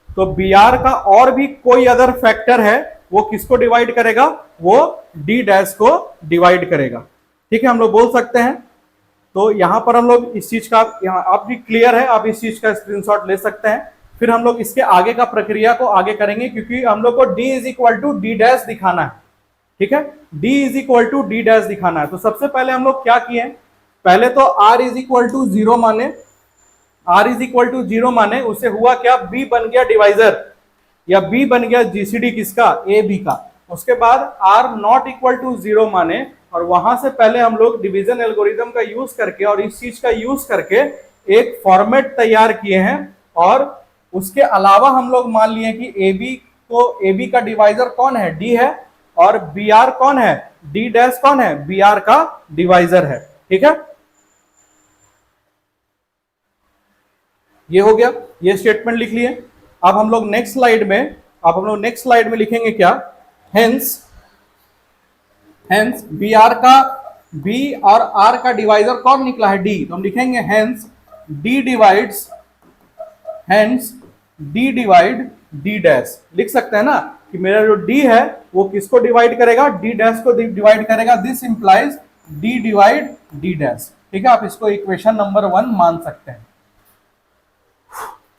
तो BR का और भी कोई अदर फैक्टर है वो किसको डिवाइड करेगा, वो D dash को डिवाइड करेगा। ठीक है, हम लोग बोल सकते हैं। तो यहां पर हम लोग इस चीज का, यहां आप भी क्लियर है, आप इस चीज का स्क्रीनशॉट ले सकते हैं। फिर हम लोग इसके आगे का प्रक्रिया को आगे करेंगे, क्योंकि हम लोग को D is equal to D dash दिखाना है। ठीक है, D is equal to D dash दिखाना है। तो सबसे पहले हम लोग क्या किए, पहले तो R इज इक्वल टू 0 माने, R इज इक्वल टू 0 माने, उससे हुआ क्या, B बन गया डिवाइजर, या B बन गया GCD किसका, AB का। उसके बाद R नॉट इक्वल टू 0 माने, और वहां से पहले हम लोग डिवीजन एल्गोरिदम का यूज करके और इस चीज का यूज करके एक फॉर्मेट तैयार किए हैं। और उसके अलावा हम लोग मान लिए कि AB का डिवाइजर कौन है, D है, और BR कौन है, D डैश कौन है, BR का डिवाइजर है। ठीक है, ये हो गया, ये स्टेटमेंट लिख लिए। अब हम लोग नेक्स्ट स्लाइड में लिखेंगे क्या, हेंस BR का, B और R का डिवाइजर कौन निकला है, D, तो हम लिखेंगे hence D divide D dash. लिख सकते हैं ना कि मेरा जो D है वो किसको डिवाइड करेगा, D डैश को डिवाइड करेगा। This implies D divide D dash. ठीक है, आप इसको इक्वेशन नंबर 1 मान सकते हैं।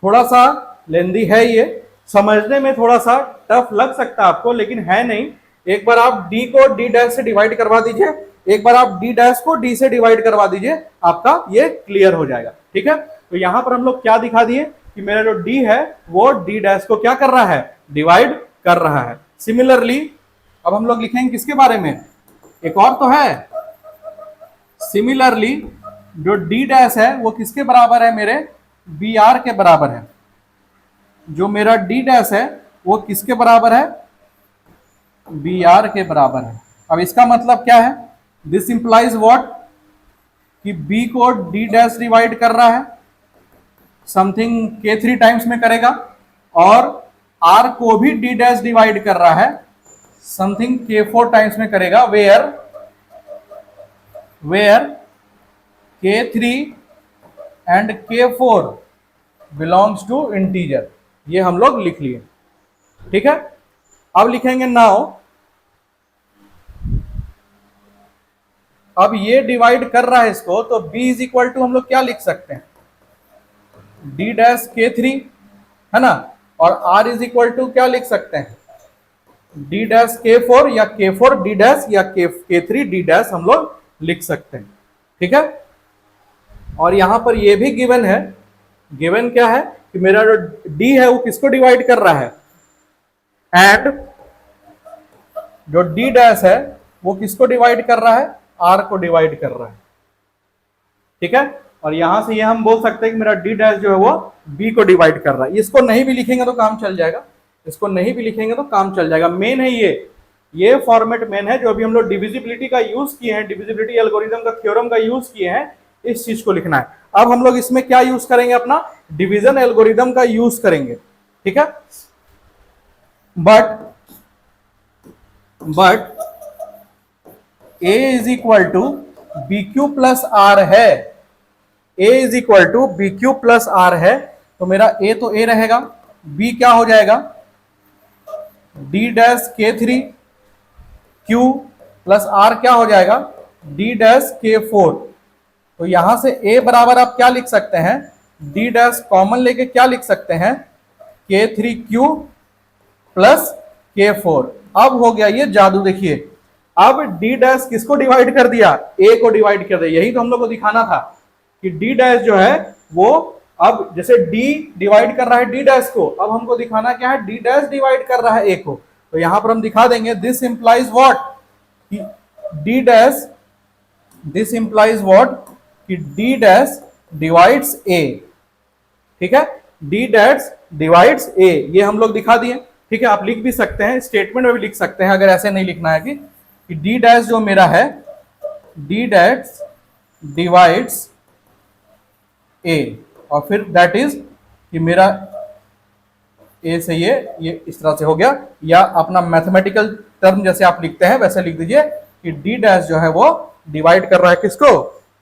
थोड़ा सा लेंदी है ये, समझने में थोड़ा सा टफ लग सकता है आपको, लेकिन है नहीं। एक बार आप D को D डैश से डिवाइड करवा दीजिए, एक बार आप D डैश को D से डिवाइड करवा दीजिए, आपका ये क्लियर हो जाएगा। ठीक है, तो यहां पर हम लोग क्या दिखा दिए कि मेरा जो D है वो D डैश को क्या कर रहा है, डिवाइड कर रहा है। सिमिलरली अब हम लोग लिखेंगे किसके बारे में, एक और तो है, सिमिलरली जो D डैश है वो किसके बराबर है, मेरे BR के बराबर है। जो मेरा D डैश है वो किसके बराबर है, BR के बराबर है। अब इसका मतलब क्या है, दिस इंप्लाइज व्हाट, कि B को D डैश डिवाइड कर रहा है, समथिंग K3 टाइम्स में करेगा, और R को भी D डैश डिवाइड कर रहा है, समथिंग K4 टाइम्स में करेगा, where K3 and K4 belongs to integer. ये हम लोग लिख लिए। ठीक है, अब लिखेंगे नाउ, अब ये डिवाइड कर रहा है इसको, तो B इज इक्वल टू हम लोग क्या लिख सकते हैं, D डैश K3 है ना, और R इज इक्वल टू क्या लिख सकते हैं, D डैश K4, या K4 D डैश, या K3 D डैश हम लोग लिख सकते हैं। ठीक है, और यहां पर ये भी गिवन है, गिवन क्या है कि मेरा जो D है वो किसको डिवाइड कर रहा है, एंड जो D डैश है वो किसको डिवाइड कर रहा है, R को डिवाइड कर रहा है। ठीक है, और यहां से ये हम बोल सकते हैं कि मेरा D डैश जो है वो B को डिवाइड कर रहा है। इसको नहीं भी लिखेंगे तो काम चल जाएगा, इसको नहीं भी लिखेंगे तो काम चल जाएगा। मेन है ये फॉर्मेट मेन है, जो अभी हम लोग डिविजिबिलिटी का यूज किए हैं, डिविजिबिलिटी एल्गोरिथम का थ्योरम का यूज किए हैं, इस चीज को लिखना है। अब हम लोग इसमें क्या यूज करेंगे, अपना डिवीजन एल्गोरिथम का यूज करेंगे। ठीक है, but A is equal to BQ plus R है, A is equal to BQ plus R है, तो मेरा A तो A रहेगा, B क्या हो जाएगा, D dash K3, Q plus R क्या हो जाएगा, D डैश K4। तो यहां से A बराबर आप क्या लिख सकते हैं, D डैश कॉमन लेके क्या लिख सकते हैं, K3Q प्लस K4। अब हो गया ये जादू, देखिए अब D डैश किसको डिवाइड कर दिया, A को डिवाइड कर दिया। यही तो हम लोग को दिखाना था कि D डैश जो है वो, अब जैसे D डिवाइड कर रहा है D डैश को, अब हमको दिखाना क्या है, D डैश डिवाइड कर रहा है A को। तो यहां पर हम दिखा देंगे this implies what, D dash, this implies what कि D डैश डिवाइड्स A। ठीक है, D डैश डिवाइड्स A, ये हम लोग दिखा दिए। ठीक है, आप लिख भी सकते हैं, स्टेटमेंट में भी लिख सकते हैं, अगर ऐसे नहीं लिखना है कि D डैश जो मेरा है, D डैश डिवाइड्स A, और फिर दैट इज कि मेरा A से ये इस तरह से हो गया, या अपना मैथमेटिकल टर्म जैसे आप लिखते हैं वैसे लिख दीजिए कि D डैश जो है वो डिवाइड कर रहा है किसको,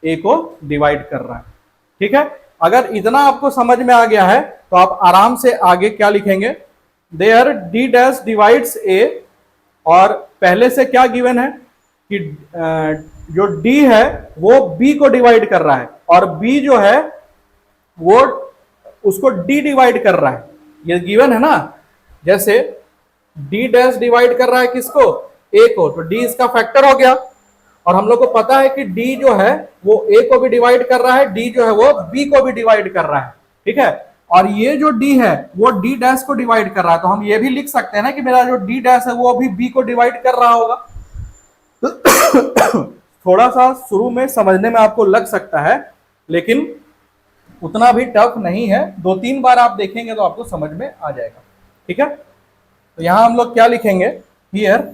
A को डिवाइड कर रहा है। ठीक है, अगर इतना आपको समझ में आ गया है तो आप आराम से आगे क्या लिखेंगे, there D dash divides A, और पहले से क्या गिवन है कि जो D है वो B को डिवाइड कर रहा है, और B जो है वो उसको D डिवाइड कर रहा है, ये गिवन है ना। जैसे D डैश डिवाइड कर रहा है किसको, A को, तो D इसका फैक्टर हो गया, और हम लोग को पता है कि D जो है वो A को भी डिवाइड कर रहा है, D जो है वो B को भी डिवाइड कर रहा है। ठीक है, और ये जो D है वो D डैश को डिवाइड कर रहा है, तो हम ये भी लिख सकते हैं ना कि मेरा जो D डैश है वो भी B को डिवाइड कर रहा होगा। थोड़ा सा शुरू में समझने में आपको लग सकता है, लेकिन उतना भी टफ नहीं है, 2-3 बार आप देखेंगे तो आपको समझ में आ जाएगा। ठीक है, तो यहां हम लोग क्या लिखेंगे, here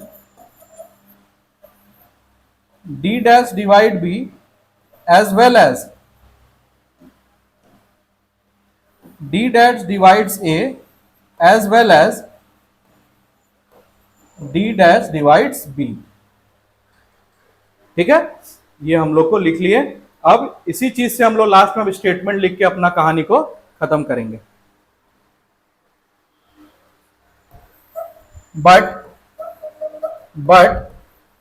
D dash divide B as well as D dash divides A as well as D dash divides B। ठीक है, ये हम लोग को लिख लिए। अब इसी चीज से हम लोग लास्ट में स्टेटमेंट लिख के अपना कहानी को खत्म करेंगे। But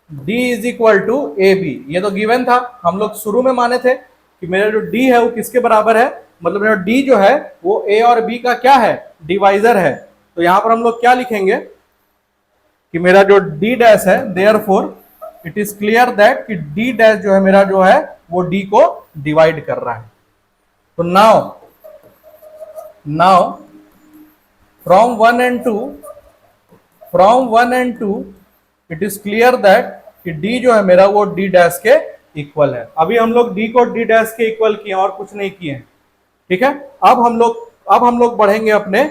D is equal to a b, ये तो गिवन था, हम लोग शुरू में माने थे कि मेरा जो D है वो किसके बराबर है, मतलब मेरा D जो है वो A और B का क्या है, डिवाइजर है। तो यहां पर हम लोग क्या लिखेंगे कि मेरा जो D डैश है, therefore it is clear that कि D डैश जो है मेरा जो है वो D को डिवाइड कर रहा है। तो now from 1 and 2 it is clear that कि D जो है मेरा वो D डैश के इक्वल है। अभी हम लोग D को D डैश के इक्वल किए और कुछ नहीं किए। ठीक है, अब हम लोग बढ़ेंगे अपने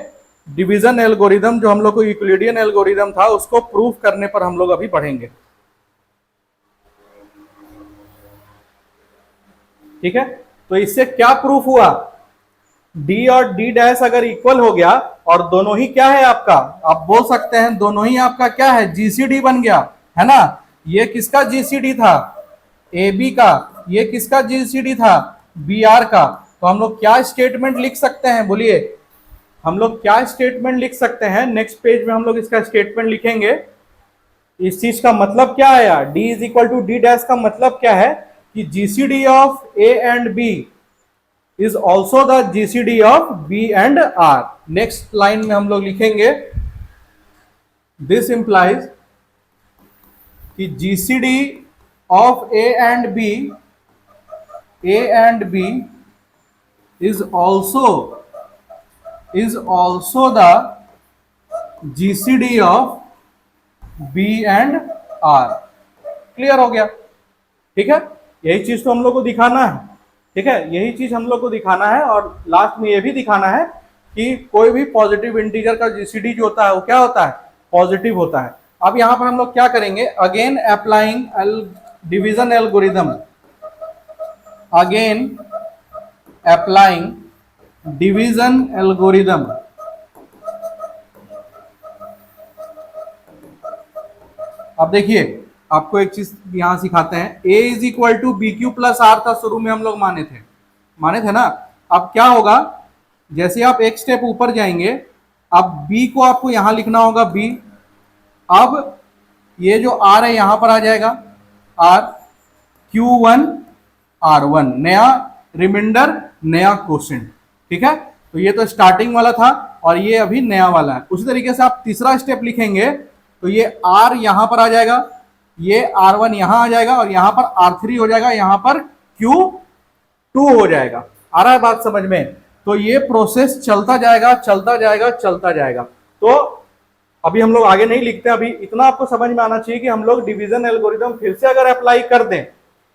डिवीजन एल्गोरिदम, जो हम लोग को यूक्लिडियन एल्गोरिदम था उसको प्रूफ करने पर हम लोग अभी बढ़ेंगे। ठीक है, तो इससे क्या प्रूफ हुआ, D और D डैश अगर इक्वल हो गया और दोनों ही क्या है आपका, आप बोल सकते हैं दोनों ही आपका क्या है, GCD बन गया है ना। ये किसका GCD था, AB का, ये किसका GCD था, BR का। तो हम लोग क्या स्टेटमेंट लिख सकते हैं, बोलिए हम लोग क्या स्टेटमेंट लिख सकते हैं। नेक्स्ट पेज में हम लोग इसका स्टेटमेंट लिखेंगे। इस चीज का मतलब क्या है यार, D is equal to D dash का मतलब क्या है कि GCD of A and B is also the GCD of B and R। Next line में हम लोग लिखेंगे this implies कि GCD of A and B is also the GCD of B and R। Clear हो गया। ठीक है, यही चीज तो हम लोग को दिखाना है। ठीक है, यही चीज हम लोग को दिखाना है, और लास्ट में ये भी दिखाना है कि कोई भी पॉजिटिव इंटीजर का जीसीडी जो होता है वो क्या होता है, पॉजिटिव होता है। अब यहां पर हम लोग क्या करेंगे, again applying division algorithm, again applying division algorithm. अब देखिए आपको एक चीज यहां सिखाते हैं, A is equal to b q plus r था, शुरू में हम लोग माने थे ना। अब क्या होगा, जैसे आप एक स्टेप ऊपर जाएंगे, अब B को आपको यहां लिखना होगा B। अब ये जो R है यहां पर आ जाएगा R, Q1 R1, नया रिमाइंडर, नया क्वोशिएंट। ठीक है, तो ये तो स्टार्टिंग वाला था और ये अभी नया वाला है। उसी तरीके से आप तीसरा स्टेप लिखेंगे तो ये R यहां पर आ जाएगा, ये R1 यहां आ जाएगा और यहां पर R3 हो जाएगा, यहां पर Q2 हो जाएगा। आ रहा है बात समझ में? तो ये प्रोसेस चलता जाएगा चलता जाएगा चलता जाएगा। तो अभी हम लोग आगे नहीं लिखते, अभी इतना आपको समझ में आना चाहिए कि हम लोग डिवीजन एल्गोरिदम फिर से अगर अप्लाई कर दें,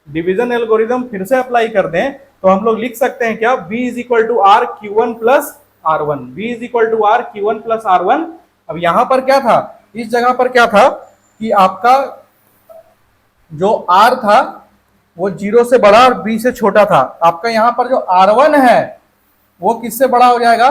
डिवीजन एल्गोरिदम फिर से अप्लाई कर दें, तो हम लोग लिख सकते हैं क्या, B is equal to r Q1 plus R1, B is equal to r Q1 plus R1। अब यहां पर क्या था, इस जगह पर क्या था कि आपका जो R था वो 0 से बड़ा और B से छोटा था। आपका यहां पर जो R1 है वो किससे बड़ा हो जाएगा,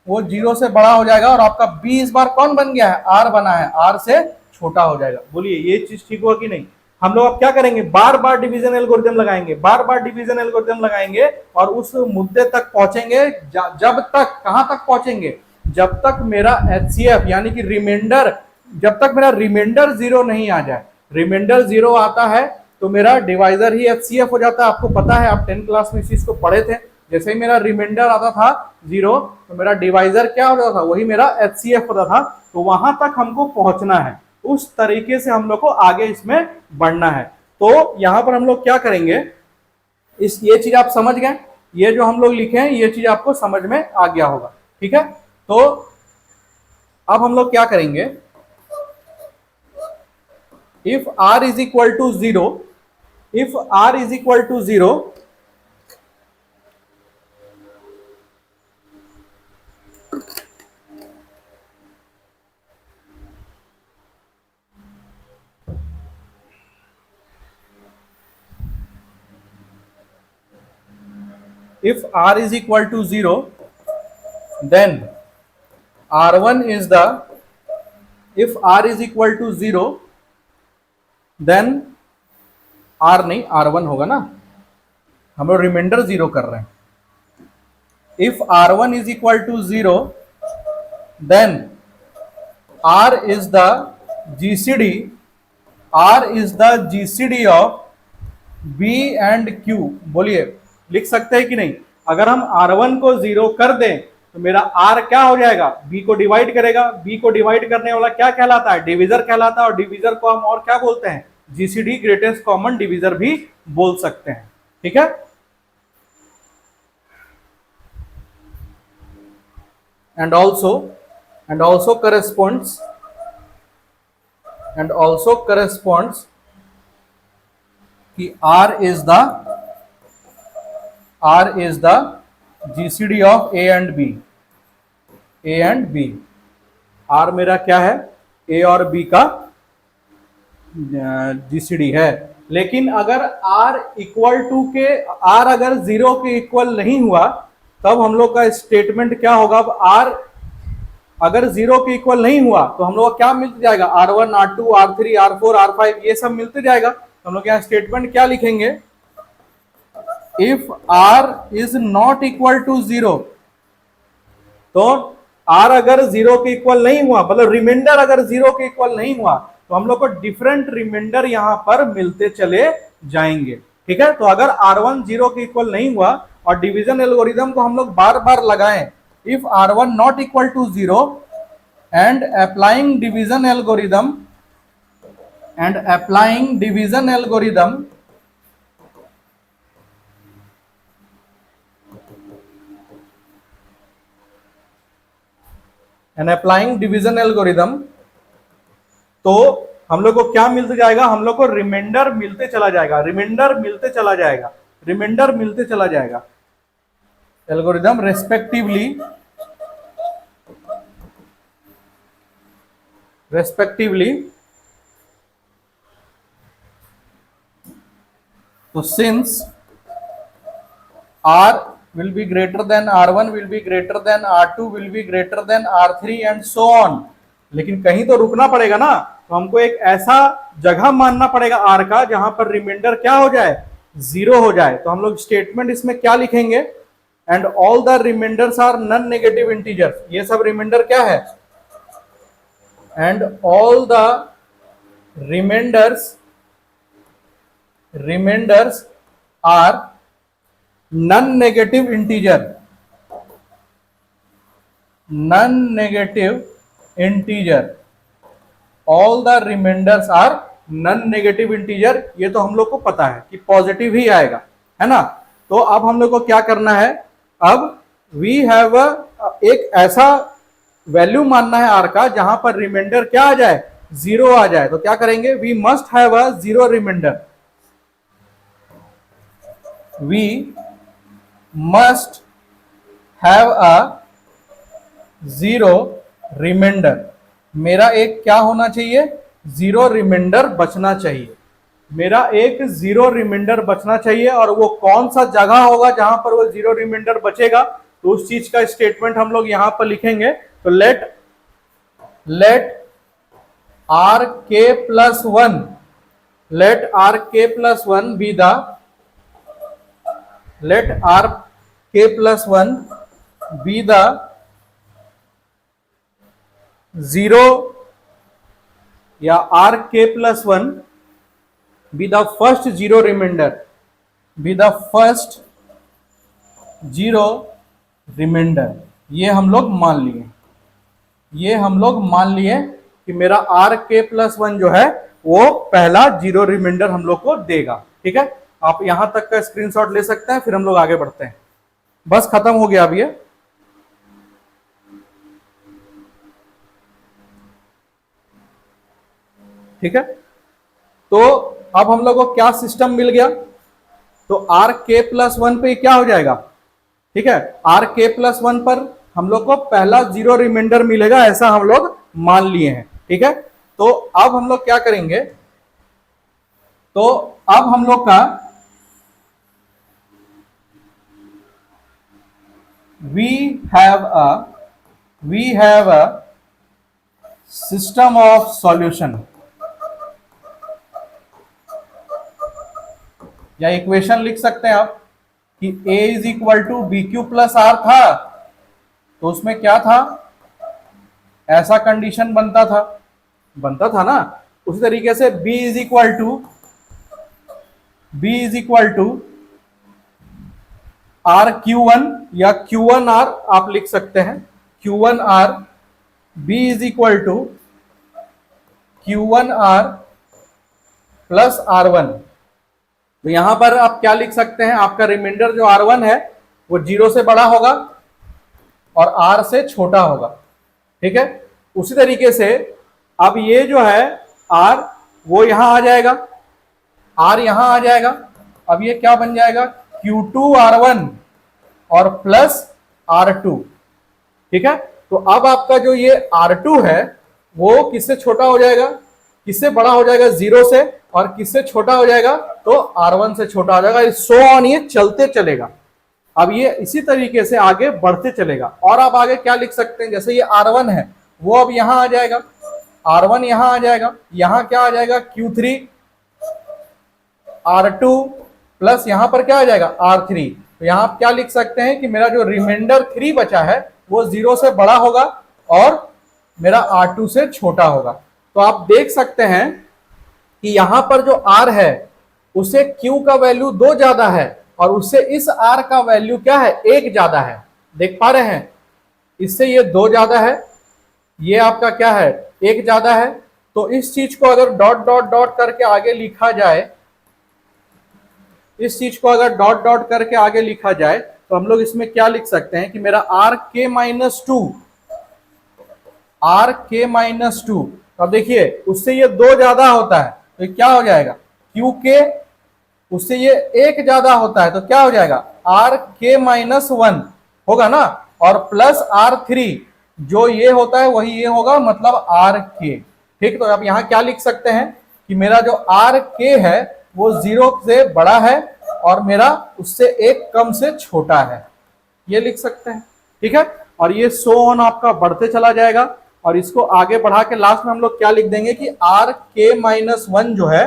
वो 0 से बड़ा हो जाएगा और आपका B इस बार कौन बन गया है, R बना है, R से छोटा हो जाएगा। बोलिए ये चीज ठीक हुआ कि नहीं? हम लोग अब क्या करेंगे, बार बार डिवीजन एल्गोरिथम लगाएंगे, बार बार डिवीजन एल्गोरिथम लगाएंगे और उस मुद्दे तक पहुंचेंगे जब तक, कहां तक पहुंचेंगे, जब तक मेरा HCF यानी कि रिमाइंडर, जब तक मेरा रिमाइंडर 0 नहीं आ जाए। रिमाइंडर 0 आता है तो मेरा डिवाइजर ही HCF हो जाता है। आपको पता है, आप 10th क्लास में इस चीज को पढ़े थे। जैसे ही मेरा रिमाइंडर आता था 0 तो मेरा डिवाइजर क्या होता था, वही मेरा HCF होता था। तो वहां तक हमको पहुंचना है, उस तरीके से हम लोग को आगे इसमें बढ़ना है। तो यहां पर हम लोग क्या करेंगे, ये चीज आप समझ गए, ये जो हम लोग लिखे हैं ये चीज आपको समझ में आ गया होगा, ठीक है। तो अब हम लोग क्या करेंगे, if R is equal to 0, if R is equal to 0, if R is equal to 0, then R1 is the, if R is equal to 0, then R नहीं R1 होगा ना, हम लोग रिमाइंडर 0 कर रहे हैं। If R1 is equal to 0, then R is the GCD, R is the GCD of B and Q। बोलिए लिख सकते हैं कि नहीं? अगर हम R1 को 0 कर दें तो मेरा R क्या हो जाएगा, B को डिवाइड करेगा। B को डिवाइड करने वाला क्या कहलाता है, डिवीजर कहलाता है। और डिवीजर को हम और क्या बोलते हैं, GCD, ग्रेटेस्ट कॉमन डिवीजर भी बोल सकते हैं, ठीक है। and also corresponds कि R is the GCD of A and B, A and B। R मेरा क्या है, A और B का GCD है। लेकिन अगर R इक्वल टू के, R अगर 0 के इक्वल नहीं हुआ तब हम लोग का स्टेटमेंट क्या होगा। अब R अगर 0 के इक्वल नहीं हुआ तो हम लोग क्या मिलते जाएगा, R1, R2, R3, R4, R5 ये सब मिलते जाएगा। तो हम लोग यहाँ स्टेटमेंट क्या लिखेंगे, if R is not equal to 0, तो R अगर 0 के इक्वल नहीं हुआ, मतलब रिमाइंडर अगर 0 के इक्वल नहीं हुआ तो हम लोग को डिफरेंट रिमाइंडर यहां पर मिलते चले जाएंगे, ठीक है। तो अगर R1 0 के इक्वल नहीं हुआ और डिवीजन एल्गोरिदम को हम लोग बार बार लगाएं, if R1 not equal to 0 and applying division algorithm and applying division algorithm तो हम लोग को क्या मिलते जाएगा, हम लोग को रिमाइंडर मिलते चला जाएगा, रिमाइंडर मिलते चला जाएगा, रिमाइंडर मिलते चला जाएगा। एल्गोरिदम रेस्पेक्टिवली तो since R will be greater than R1 will be greater than R2 will be greater than R3 and so on। लेकिन कहीं तो रुकना पड़ेगा ना, तो हमको एक ऐसा जगह मानना पड़ेगा R का जहां पर रिमाइंडर क्या हो जाए, 0 हो जाए। तो हम लोग स्टेटमेंट इसमें क्या लिखेंगे, and all the remainders are non negative integers. ये सब रिमाइंडर क्या है, and all the remainders are non negative integer, non negative integer. All the remainders are non negative integer, ये तो हम लोग को पता है कि पॉजिटिव ही आएगा, है ना। तो अब हम लोग को क्या करना है, अब वी हैव एक ऐसा वैल्यू मानना है आर का जहां पर रिमाइंडर क्या आ जाए, जीरो आ जाए। तो क्या करेंगे, we must have a zero remainder, we must have a zero remainder. मेरा एक क्या होना चाहिए, जीरो रिमाइंडर बचना चाहिए, मेरा एक जीरो रिमाइंडर बचना चाहिए। और वो कौन सा जगह होगा जहां पर वो जीरो रिमाइंडर बचेगा, तो उस चीज का स्टेटमेंट हम लोग यहां पर लिखेंगे। तो let r k plus one, let r k plus one be the, let r k plus one be the zero, या r k plus one be the first zero remainder, be the first zero remainder. ये हम लोग मान लिए, ये हम लोग मान लिए कि मेरा आर के प्लस वन जो है वो पहला जीरो रिमाइंडर हम लोग को देगा। ठीक है, आप यहां तक का स्क्रीनशॉट ले सकते हैं, फिर हम लोग आगे बढ़ते हैं। बस खत्म हो गया अब ये। ठीक है, तो अब हम लोग को क्या सिस्टम मिल गया, तो आर के प्लस वन पे क्या हो जाएगा, ठीक है, आर के प्लस वन पर हम लोग को पहला जीरो रिमाइंडर मिलेगा, ऐसा हम लोग मान लिए हैं। ठीक है, तो अब हम लोग क्या करेंगे, तो अब हम लोग का we have a system of solution, या इक्वेशन लिख सकते हैं आप कि a is equal to b q plus r था, तो उसमें क्या था, ऐसा कंडीशन बनता था ना। उसी तरीके से b is equal to r q one, या क्यू वन आर आप लिख सकते हैं, q one r, b is equal to q one r plus r one. तो यहां पर आप क्या लिख सकते हैं, आपका रिमाइंडर जो R1 है वो जीरो से बड़ा होगा और R से छोटा होगा। ठीक है, उसी तरीके से अब ये जो है R वो यहां आ जाएगा, R यहां आ जाएगा। अब ये क्या बन जाएगा, Q2 R1 और प्लस R2। ठीक है, तो अब आपका जो ये R2 है वो किससे छोटा हो जाएगा, किससे बड़ा हो जाएगा, जीरो से, और किससे छोटा हो जाएगा, तो R1 से छोटा हो जाएगा। सो ऑन, ये चलते चलेगा। अब ये इसी तरीके से आगे बढ़ते चलेगा। और आप आगे क्या लिख सकते हैं, जैसे ये R1 है वो अब यहां आ जाएगा, R1 यहां आ जाएगा, यहां क्या आ जाएगा, Q3 R2 प्लस यहां पर क्या आ जाएगा, R3। तो यहां आप क्या लिख सकते हैं कि मेरा जो रिमाइंडर 3 बचा है वो जीरो से बड़ा होगा और मेरा R2 से छोटा होगा। तो आप देख सकते हैं कि यहां पर जो R है उसे Q का वैल्यू 2 ज्यादा है और उससे इस R का वैल्यू क्या है, 1 ज्यादा है। देख पा रहे हैं, इससे ये 2 ज्यादा है, ये आपका क्या है, 1 ज्यादा है। तो इस चीज को अगर डॉट डॉट डॉट करके आगे लिखा जाए, इस चीज को अगर डॉट डॉट करके आगे लिखा जाए तो हम लोग इसमें क्या लिख सकते हैं कि मेरा R K minus two, R K minus two, अब देखिए उससे ये 2 ज्यादा होता है तो ये क्या हो जाएगा, क्यू के, उससे ये 1 ज्यादा होता है तो क्या हो जाएगा, आर के माइनस वन होगा ना, और प्लस R3 जो ये होता है वही ये होगा, मतलब आर के। ठीक, तो आप यहां क्या लिख सकते हैं कि मेरा जो आर के है वो 0 से बड़ा है और मेरा उससे 1 कम से छोटा है, ये लिख सकते हैं। ठीक है, और ये सो ऑन आपका बढ़ते चला जाएगा। और इसको आगे बढ़ा के लास्ट में हम लोग क्या लिख देंगे कि आर के माइनस वन जो है,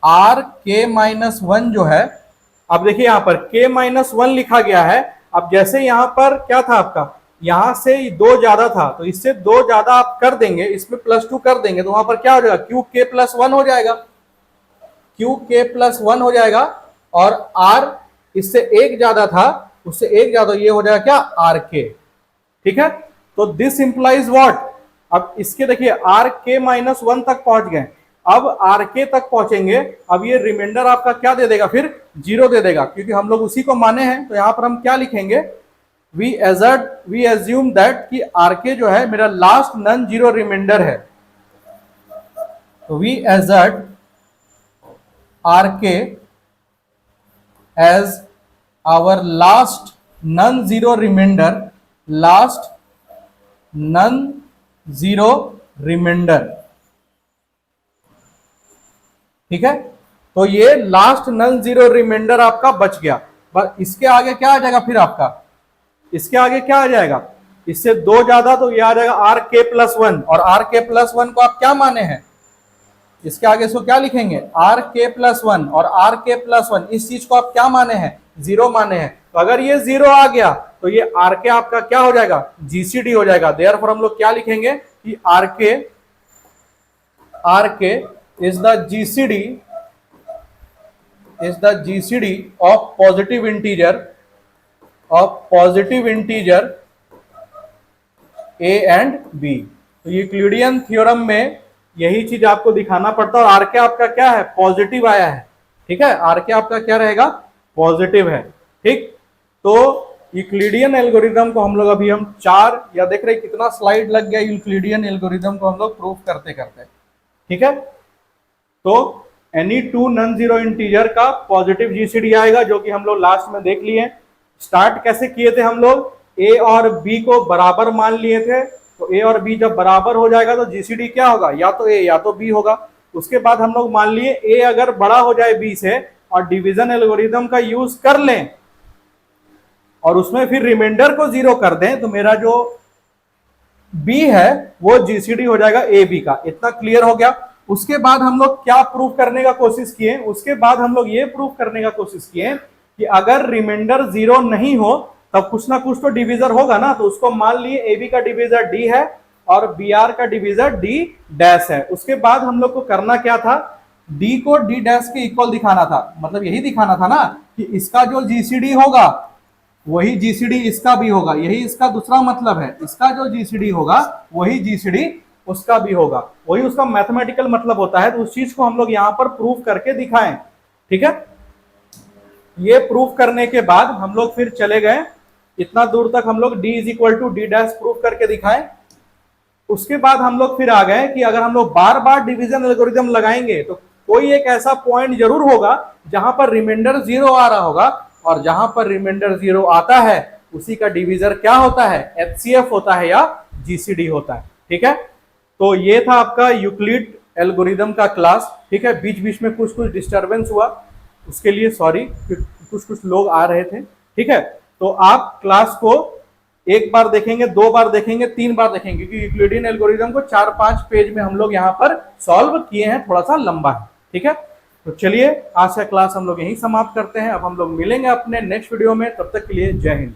आर के माइनस वन जो है, अब देखिए यहां पर के माइनस वन लिखा गया है। अब जैसे यहां पर क्या था आपका, यहां से 2 ज्यादा था तो इससे 2 ज्यादा आप कर देंगे, इसमें +2 कर देंगे तो वहां पर क्या हो जाएगा, क्यू के प्लस वन हो जाएगा, क्यू के प्लस वन हो जाएगा। और आर इससे 1 ज्यादा था, उससे 1 ज्यादा, ये हो जाएगा क्या, आर के। ठीक है, तो दिस इंप्लाइज व्हाट, अब इसके देखिए आर के माइनस वन तक पहुंच गए, अब आर के तक पहुंचेंगे, अब ये रिमाइंडर आपका क्या दे देगा, फिर 0 दे देगा, क्योंकि हम लोग उसी को माने हैं। तो यहां पर हम क्या लिखेंगे, वी एज्यूम दैट कि आर के जो है मेरा लास्ट नॉन जीरो रिमाइंडर है। तो we assert r k as our last non zero remainder, last non zero remainder, ठीक है। तो ये लास्ट नॉन जीरो रिमाइंडर आपका बच गया। बस इसके आगे क्या आ जाएगा फिर आपका, इसके आगे क्या आ जाएगा, इससे 2 ज्यादा तो ये आ जाएगा आर के प्लस वन, और आर के प्लस वन को आप क्या माने हैं, इसके आगे इसको क्या लिखेंगे, आर के प्लस वन, और आर के प्लस वन इस चीज को आप क्या माने हैं, 0 माने हैं। तो अगर ये 0 आ गया तो ये आर के आपका क्या हो जाएगा, जीसीडी हो जाएगा। देयरफॉर हम लोग क्या लिखेंगे कि r k is the GCD of positive integer a and b. तो यूक्लिडियन थ्योरम में यही चीज आपको दिखाना पड़ता है। और आर के आपका क्या है, पॉजिटिव आया है, ठीक है, आर के आपका क्या रहेगा, पॉजिटिव है, ठीक। तो यूक्लिडियन एल्गोरिदम को हम लोग अभी हम 4 या देख रहे कितना स्लाइड लग गया यूक्लिडियन एल्गोरिदम को हम लोग प्रूफ करते करते, ठीक है। तो एनी 2 नॉन जीरो इंटीजर का पॉजिटिव जीसीडी आएगा, जो कि हम लोग लास्ट में देख लिए। स्टार्ट कैसे किए थे हम लोग, ए और बी को बराबर मान लिए थे। तो ए और बी जब बराबर हो जाएगा तो जीसीडी क्या होगा, या तो ए या तो बी होगा। उसके बाद हम लोग मान लिए ए अगर बड़ा हो जाए बी से और डिवीजन एल्गोरिदम का यूज कर लें और उसमें फिर रिमाइंडर को 0 कर दें, तो मेरा जो बी है वो जीसीडी हो जाएगा ए बी का। इतना क्लियर हो गया। उसके बाद हम लोग क्या प्रूफ करने का कोशिश किए, उसके बाद हम लोग ये प्रूफ करने का कोशिश किए कि अगर रिमाइंडर 0 नहीं हो तब कुछ ना कुछ तो डिवीजर होगा ना। तो उसको मान लिए ए बी का डिवीजर डी है और बी आर का डिवीजर डी डैश है। उसके बाद हम लोग को करना क्या था, डी को डी डैश के इक्वल दिखाना था। मतलब यही दिखाना था ना कि इसका जो जीसीडी होगा वही जीसीडी इसका भी होगा। यही इसका दूसरा मतलब है, इसका जो जीसीडी होगा वही जीसीडी उसका भी होगा। वही उसका मैथमेटिकल मतलब होता है। तो उस चीज को हम लोग यहां पर प्रूफ करके दिखाएं, ठीक है। ये प्रूफ करने के बाद हम लोग फिर चले गए इतना दूर तक, हम लोग d is equal to d dash proof करके दिखाएं। उसके बाद हम लोग फिर आ गए कि अगर हम लोग बार बार डिवीजन एल्गोरिदम लगाएंगे तो कोई एक ऐसा पॉइंट जरूर होगा जहां पर रिमाइंडर 0 आ रहा होगा, और जहां पर रिमाइंडर 0 आता है उसी का डिवीजर क्या होता है, एचसीएफ होता है या जीसीडी होता है, ठीक है। तो ये था आपका यूक्लिड एल्गोरिदम का क्लास, ठीक है। बीच बीच में कुछ कुछ डिस्टरबेंस हुआ, उसके लिए सॉरी, कुछ कुछ लोग आ रहे थे, ठीक है। तो आप क्लास को 1 बार देखेंगे, 2 बार देखेंगे, 3 बार देखेंगे, क्योंकि यूक्लिडियन एल्गोरिदम को 4-5 पेज में हम लोग यहाँ पर सॉल्व किए हैं, थोड़ा सा लंबा है, ठीक है। तो चलिए आज का क्लास हम लोग यहीं समाप्त करते हैं। अब हम लोग मिलेंगे अपने नेक्स्ट वीडियो में, तब तक के लिए जय हिंद।